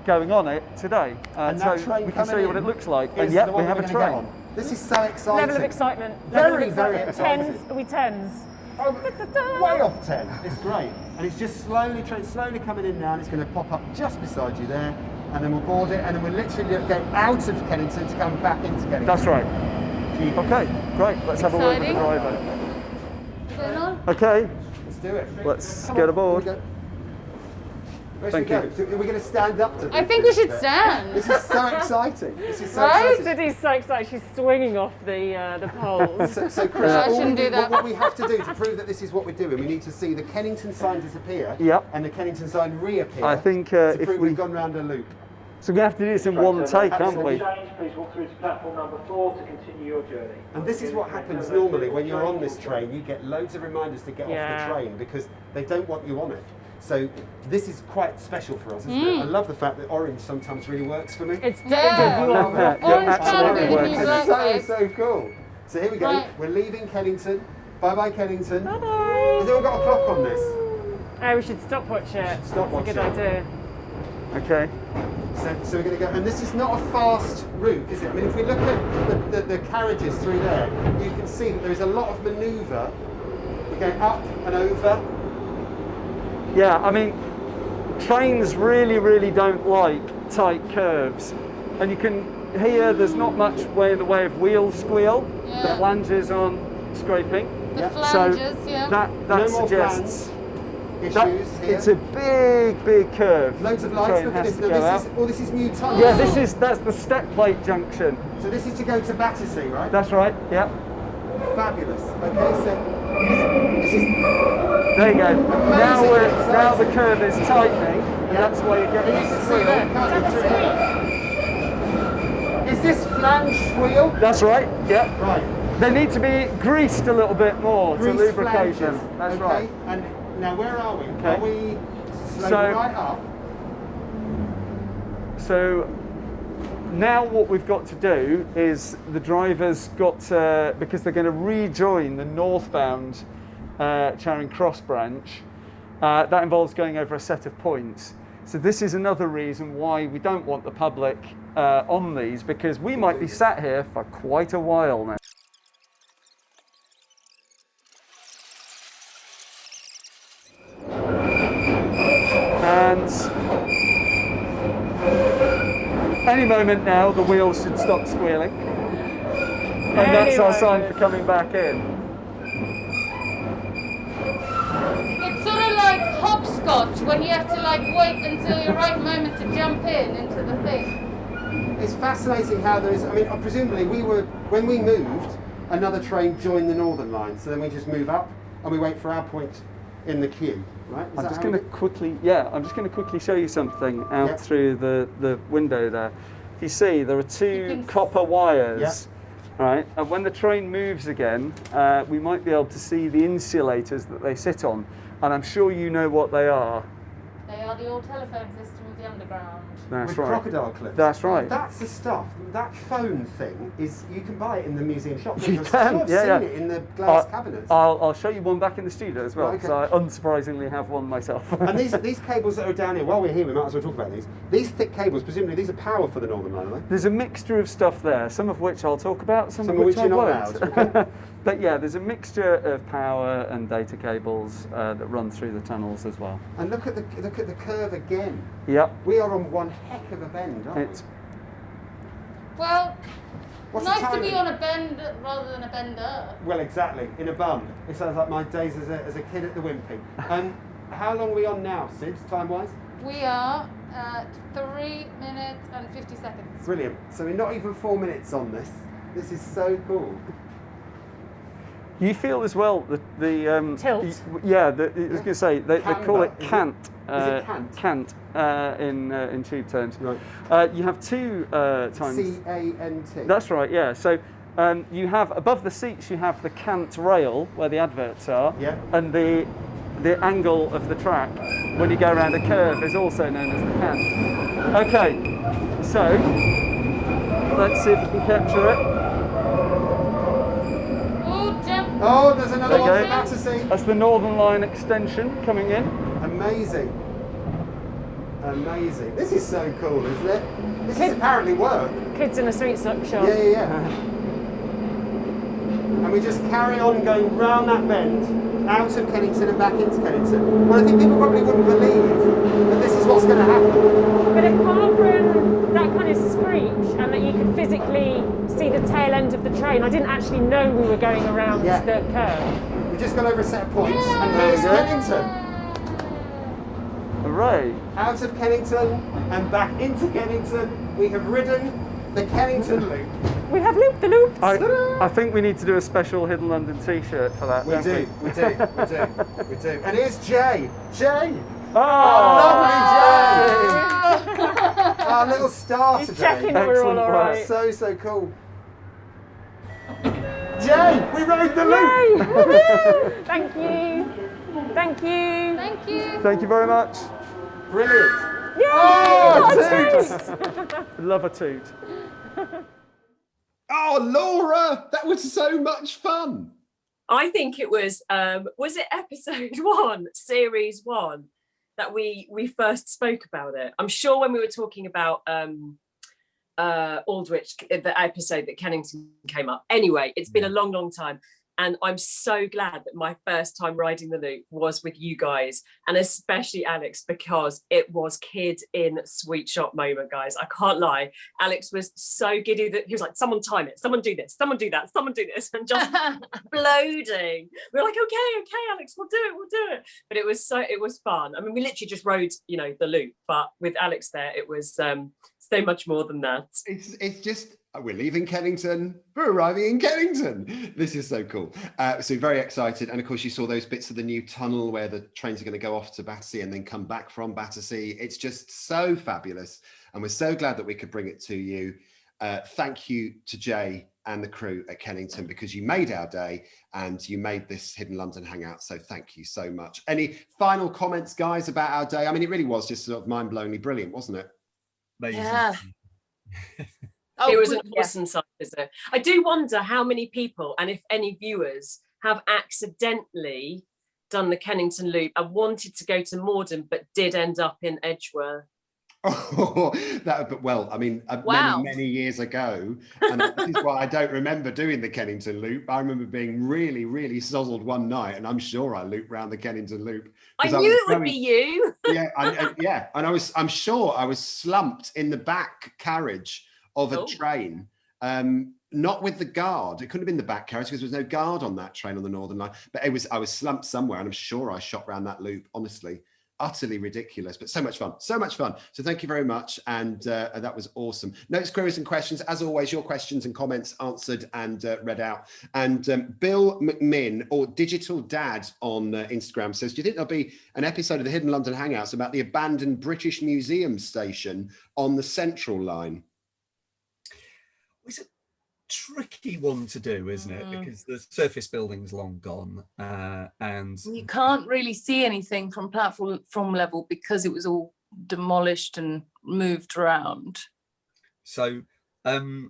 going on it today.
And
so
that train
we can show
coming
you what it
in
looks like.
is
And yep,
the
we
one
have
we're
a
gonna go
train.
on. This is so exciting.
Level of excitement.
Very,
Level of
very
excitement.
exciting.
Tens. Are we tens?
Way off 10. It's great. And it's just slowly coming in now, and it's going to pop up just beside you there. And then we'll board it, and then we'll literally go out of Kennington to come back into Kennington.
That's right.
Genius.
Okay, great. Let's have a word with the
Exciting.
driver.
Going on?
Okay,
Let's do it.
let's
Come
get
on,
aboard.
here we go. Where
Thank
should we
you.
go? So are we going to stand up to this?
I think we should stand.
This is so exciting. This is so
Right?
exciting.
City's so excited she's swinging off the poles.
So Chris,
I
all we
shouldn't do
need-
that.
what we have to do to prove that this is what we're doing, we need to see the Kennington sign disappear
Yep.
and the Kennington sign reappear.
I think
to
if
prove
we,
we've gone round a loop.
so we have to do this in one take, haven't we?
Please walk through to platform number 4 to continue your journey.
And this is what happens normally when you're on this train. You get loads of reminders to get off
Yeah.
the train because they don't want you on it. So this is quite special for us, isn't it? I love the fact that orange sometimes really works for me.
It's
Yeah.
you are
Yeah,
Orange
absolutely
can be the
works.
new
It's
black.
so cool. So here we go.
Right.
We're leaving Kennington. Bye-bye, Kennington.
Bye-bye.
Has anyone got a clock on this?
Oh, we should stopwatch it.
Stopwatch
That's a good
it.
idea.
Okay.
So we're going to go, and this is not a fast route, is it? I mean, if we look at the carriages through there, you can see that there's a lot of manoeuvre. We're going up and over.
Yeah, I mean, trains really don't like tight curves. And you can hear there's not much in the way of wheel squeal.
Yeah.
The flanges aren't scraping.
The
Yeah.
flanges,
so
yeah.
that
No more
suggests
issues
that
here.
it's a big curve.
Loads of
The
lights.
train
Look at
has
this.
to
Now,
go
this is, this is new tunnel.
Yeah, that's the step plate junction.
So this is to go to Battersea, right?
That's right. Yeah.
Fabulous. Okay, so this is
There you go. Now
Amazing.
the curve is tightening, and that's why you're getting
you can
this
see that,
squeal.
can't you? Through here. Is this flange wheel?
That's right. Yeah.
Right.
They need to be greased a little bit more
Grease
to lubricate
flanges.
them. That's
okay.
right.
And now where are we?
Okay.
Are we slowing
So-
right up?
So now what we've got to do is the driver's got to, because they're going to rejoin the northbound Charing Cross branch, that involves going over a set of points. So this is another reason why we don't want the public on these, because we might be sat here for quite a while now. And any moment now, the wheels should stop squealing. And that's our sign for coming back in.
It's sort of like hopscotch when you have to like wait until your right moment to jump into the thing.
It's fascinating how there is, I mean, presumably when we moved, another train joined the Northern Line, so then we just move up and we wait for our point in the queue, right?
I'm just going to quickly show you something out through the window there. If you see, there are two copper wires, right? And when the train moves again, we might be able to see the insulators that they sit on, and I'm sure you know what they are.
They are the old telephone system of the underground.
That's
with
right.
crocodile clips.
That's right.
That's the stuff. That phone thing is, you can buy it in the museum shop.
You
I've
can,
seen it in the glass cabinets.
I'll show you one back in the studio as well,
Right,
because I unsurprisingly have one myself.
And these cables that are down here, while we're here, we might as well talk about these. These thick cables, presumably these are power for the Northern Line, are they?
There's a mixture of stuff there, some of which I'll talk about, some of which I
you're not
won't.
allowed. Okay.
But yeah, there's a mixture of power and data cables that run through the tunnels as well.
And look at the curve again.
Yep.
We are on one heck of a bend, aren't we?
Well,
What's the
nice to be
timing?
on a bend rather than a bender.
Well, exactly, in a bum. It sounds like my days as a kid at the Wimpy. How long are we on now, Sids, time-wise?
We are at 3 minutes and 50 seconds.
Brilliant. So we're not even 4 minutes on this. This is so cool.
You feel as well the
Tilt.
I was going to say they call it cant.
Is it cant?
Cant in tube terms.
Right.
You have two times.
C-A-N-T.
That's right. Yeah. So you have above the seats you have the cant rail where the adverts are, and the angle of the track when you go around a curve is also known as the cant. Okay. So let's see if we can capture it.
Oh, there's another one for Battersea.
That's the Northern Line extension coming in.
Amazing. Amazing. This is so cool, isn't it? This is apparently work.
Kids in a sweet shop.
Yeah. And we just carry on going round that bend, out of Kennington and back into Kennington. Well, I think people probably wouldn't believe that this is what's going to happen.
But apart from that kind of screech and that you could physically see the tail end of the train, I didn't actually know we were going around the curve.
We've just gone over a set of points, and here's Kennington.
Hooray!
Out of Kennington and back into Kennington, we have ridden the Kennington Loop.
We have looped the loop.
I think we need to do a special Hidden London T-shirt for that.
We do. And here's Jay. Jay!
Oh,
lovely Jay! Our little star
He's
today.
checking that we're all alright.
So cool. Jay, we rode the loop!
Woohoo! Thank you. Thank you.
Thank you.
Thank you very much.
Brilliant.
Yay!
Oh,
Love a toot.
Oh, Laura, that was so much fun.
I think it was it episode 1, series 1, that we first spoke about it. I'm sure when we were talking about Aldwych, the episode that Kennington came up. Anyway, it's been a long time. And I'm so glad that my first time riding the loop was with you guys, and especially Alex, because it was kid in sweet shop moment, guys. I can't lie. Alex was so giddy that he was like, someone time it, someone do this, someone do that, someone do this, and just exploding. We were like, okay, Alex, we'll do it. But it was fun. I mean, we literally just rode, the loop, but with Alex there, it was so much more than that.
It's just, we're leaving Kennington, we're arriving in Kennington. This is so cool. So very excited. And of course you saw those bits of the new tunnel where the trains are going to go off to Battersea and then come back from Battersea. It's just so fabulous. And we're so glad that we could bring it to you. Thank you to Jay and the crew at Kennington, because you made our day and you made this Hidden London Hangout. So thank you so much. Any final comments, guys, about our day? I mean, it really was just sort of mind-blowingly brilliant, wasn't it?
Amazing.
Yeah.
It was an awesome site visit. I do wonder how many people, and if any viewers, have accidentally done the Kennington loop and wanted to go to Morden, but did end up in Edgeworth.
Oh, but well, I mean,
Wow.
many years ago, and this is why I don't remember doing the Kennington Loop. I remember being really, really sozzled one night, and I'm sure I looped round the Kennington Loop.
I knew it would be you.
Yeah, and I'm sure I was slumped in the back carriage of a train. Not with the guard. It couldn't have been the back carriage because there was no guard on that train on the Northern Line. But I was slumped somewhere, and I'm sure I shot round that loop. Honestly. Utterly ridiculous, but so much fun. So thank you very much, and that was awesome. Notes, queries, and questions, as always, your questions and comments answered and read out. And Bill McMinn, or Digital Dad on Instagram, says, do you think there'll be an episode of the Hidden London Hangouts about the abandoned British Museum station on the Central Line?
It's a tricky one to do, isn't it? Because the surface building's long gone, and
you can't really see anything from platform level because it was all demolished and moved around.
So
we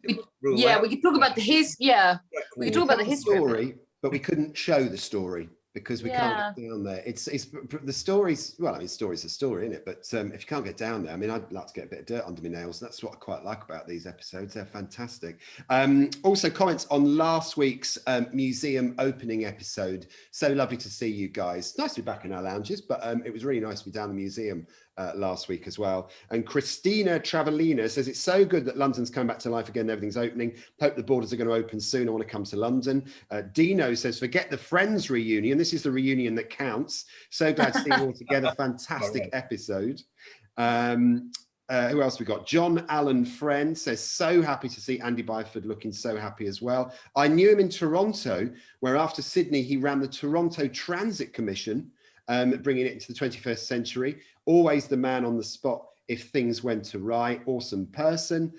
could talk about the history. Yeah, we could talk about the history,
but we couldn't show the story because we can't get down there. It's the stories. Well, I mean, story's a story, isn't it? But if you can't get down there, I mean, I'd like to get a bit of dirt under my nails. That's what I quite like about these episodes. They're fantastic. Also, comments on last week's museum opening episode. So lovely to see you guys. Nice to be back in our lounges, but it was really nice to be down the museum last week as well. And Christina Travellina says, it's so good that London's come back to life again. Everything's opening. Hope the borders are going to open soon. I want to come to London. Dino says, forget the Friends reunion. This is the reunion that counts. So glad to see you all together. Fantastic episode. Who else we got? John Allen Friend says, so happy to see Andy Byford looking so happy as well. I knew him in Toronto, where after Sydney, he ran the Toronto Transit Commission, bringing it into the 21st century. Always the man on the spot if things went awry. Awesome person.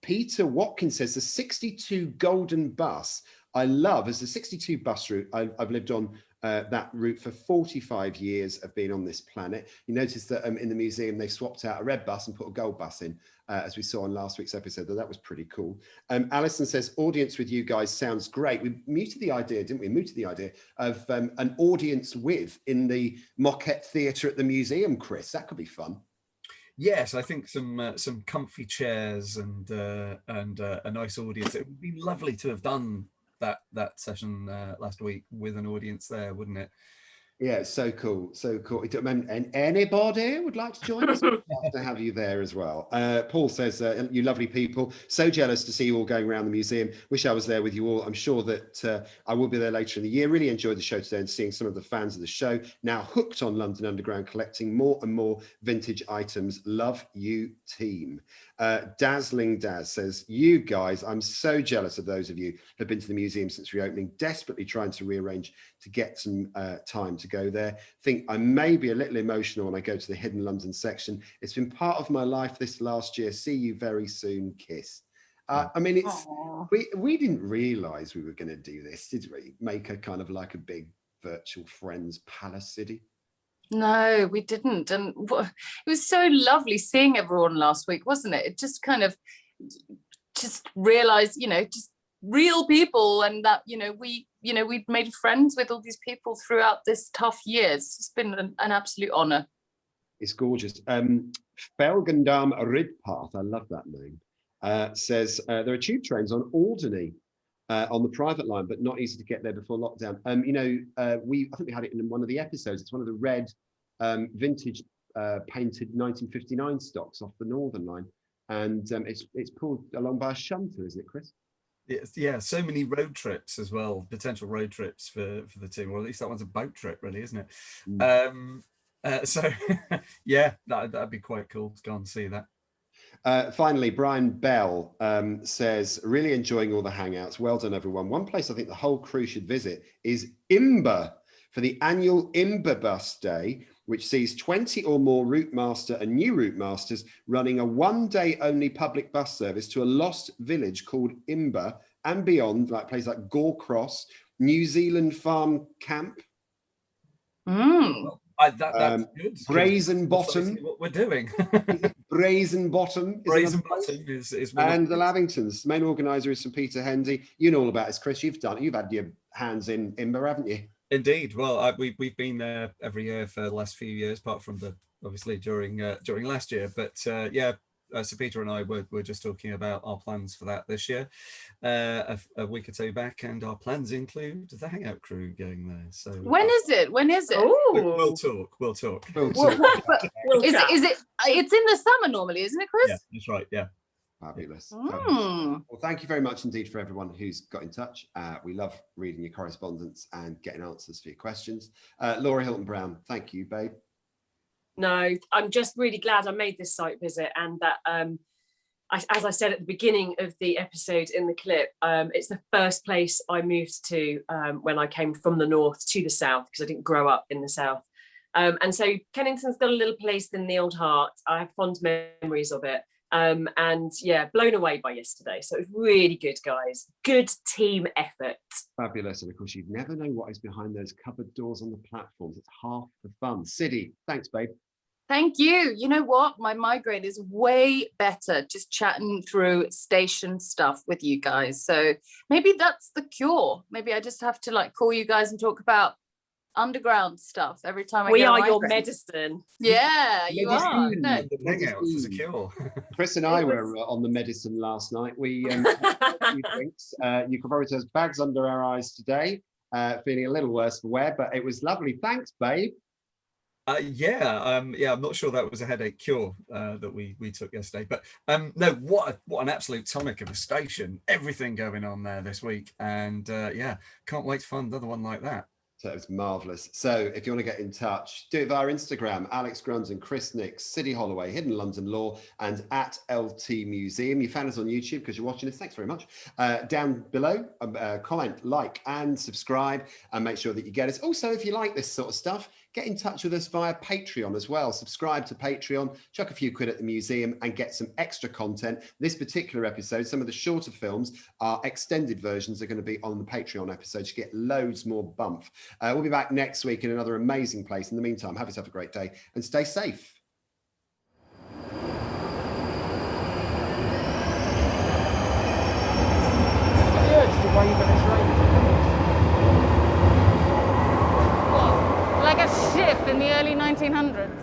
Peter Watkins says, the 62 Golden Bus I love as the 62 bus route. I've lived on that route for 45 years of being on this planet. You notice that in the museum, they swapped out a red bus and put a gold bus in, as we saw on last week's episode. That was pretty cool. Alison says, audience with you guys sounds great. We mooted the idea, didn't we? Mooted the idea of an audience with in the Moquette Theatre at the museum, Chris. That could be fun.
Yes, I think some comfy chairs and a nice audience. It would be lovely to have done that session last week with an audience there, wouldn't it?
Yeah, so cool, so cool. And anybody would like to join us? Love to have you there as well. Paul says, you lovely people, so jealous to see you all going around the museum. Wish I was there with you all. I'm sure that I will be there later in the year. Really enjoyed the show today and seeing some of the fans of the show now hooked on London Underground, collecting more and more vintage items. Love you, team. Dazzling Daz says, you guys, I'm so jealous of those of you who have been to the museum since reopening, desperately trying to rearrange to get some time to go there. Think I may be a little emotional when I go to the Hidden London section. It's been part of my life this last year. See you very soon. Kiss. I mean, it's we didn't realize we were going to do this, did we? Make a kind of like a big virtual Friends Palace city.
No, we didn't. And it was so lovely seeing everyone last week, wasn't it? It just kind of just realized, just real people, and that, we'd made friends with all these people throughout this tough year. It's been an absolute honor.
It's gorgeous. Felgendam Ridpath, I love that name, says there are tube trains on Alderney on the private line, but not easy to get there before lockdown. I think we had it in one of the episodes. It's one of the red vintage painted 1959 stocks off the Northern Line, and it's pulled along by a shunter, isn't it, Chris?
Yeah, so many road trips as well, potential road trips for the team. Well, at least that one's a boat trip, really, isn't it? So yeah, that'd be quite cool to go and see that.
Finally, Brian Bell says, really enjoying all the hangouts. Well done, everyone. One place I think the whole crew should visit is Imber for the annual Imber Bus Day, which sees 20 or more route master and new route masters running a one-day only public bus service to a lost village called Imber and beyond, like places like Gore Cross, New Zealand Farm Camp.
Well, that's good.
Brazen Bottom.
What we're doing.
Brazen Bottom.
Brazen Bottom is one
and the Lavingtons. Main organizer is St Peter Hendy. You know all about this, Chris. You've had your hands in Imber, haven't you?
Indeed. Well, we've been there every year for the last few years, apart from obviously during last year. But yeah, Sir Peter and I were just talking about our plans for that this year, a week or two back, and our plans include the Hangout crew going there. So
When is it? When is it?
we'll talk. We'll talk.
We'll
Is
chat.
it? It's in the summer normally, isn't it, Chris?
Yeah, that's right. Yeah.
Fabulous.
Mm.
Well, thank you very much indeed for everyone who's got in touch. We love reading your correspondence and getting answers for your questions. Laura Hilton Brown, thank you, babe.
No, I'm just really glad I made this site visit, and that as I said at the beginning of the episode in the clip, it's the first place I moved to when I came from the north to the south, because I didn't grow up in the south. And so Kennington's got a little place in the old heart. I have fond memories of it. And yeah, blown away by yesterday. So it was really good, guys. Good team effort.
Fabulous. And of course, you'd never know what is behind those cupboard doors on the platforms. It's half the fun. Siddy, thanks, babe.
Thank you. You know what? My migraine is way better just chatting through station stuff with you guys. So maybe that's the cure. Maybe I just have to like call you guys and talk about underground stuff every time I
We
get a
are your
migraine.
medicine.
Yeah, you are. No.
The Hangouts is a cure.
Chris and I were on the medicine last night. We had a few drinks. You could probably tell us bags under our eyes today, feeling a little worse for wear, but it was lovely. Thanks, babe.
Yeah, I'm not sure that was a headache cure that we took yesterday, but no, what an absolute tonic of a station. Everything going on there this week, and yeah, can't wait to find another one like that.
So it was marvellous. So if you want to get in touch, do it via Instagram, Alex Grunton, Chris Nix, Siddy Holloway, Hidden London Law, and at LT Museum. You found us on YouTube because you're watching this. Thanks very much. Down below, comment, like, and subscribe, and make sure that you get us. Also, if you like this sort of stuff, get in touch with us via Patreon as well. Subscribe to Patreon, chuck a few quid at the museum and get some extra content. This particular episode, some of the shorter films, are extended versions are going to be on the Patreon episodes. You get loads more bump. We'll be back next week in another amazing place. In the meantime, have yourself a great day and stay safe.
Like a ship in the early 1900s.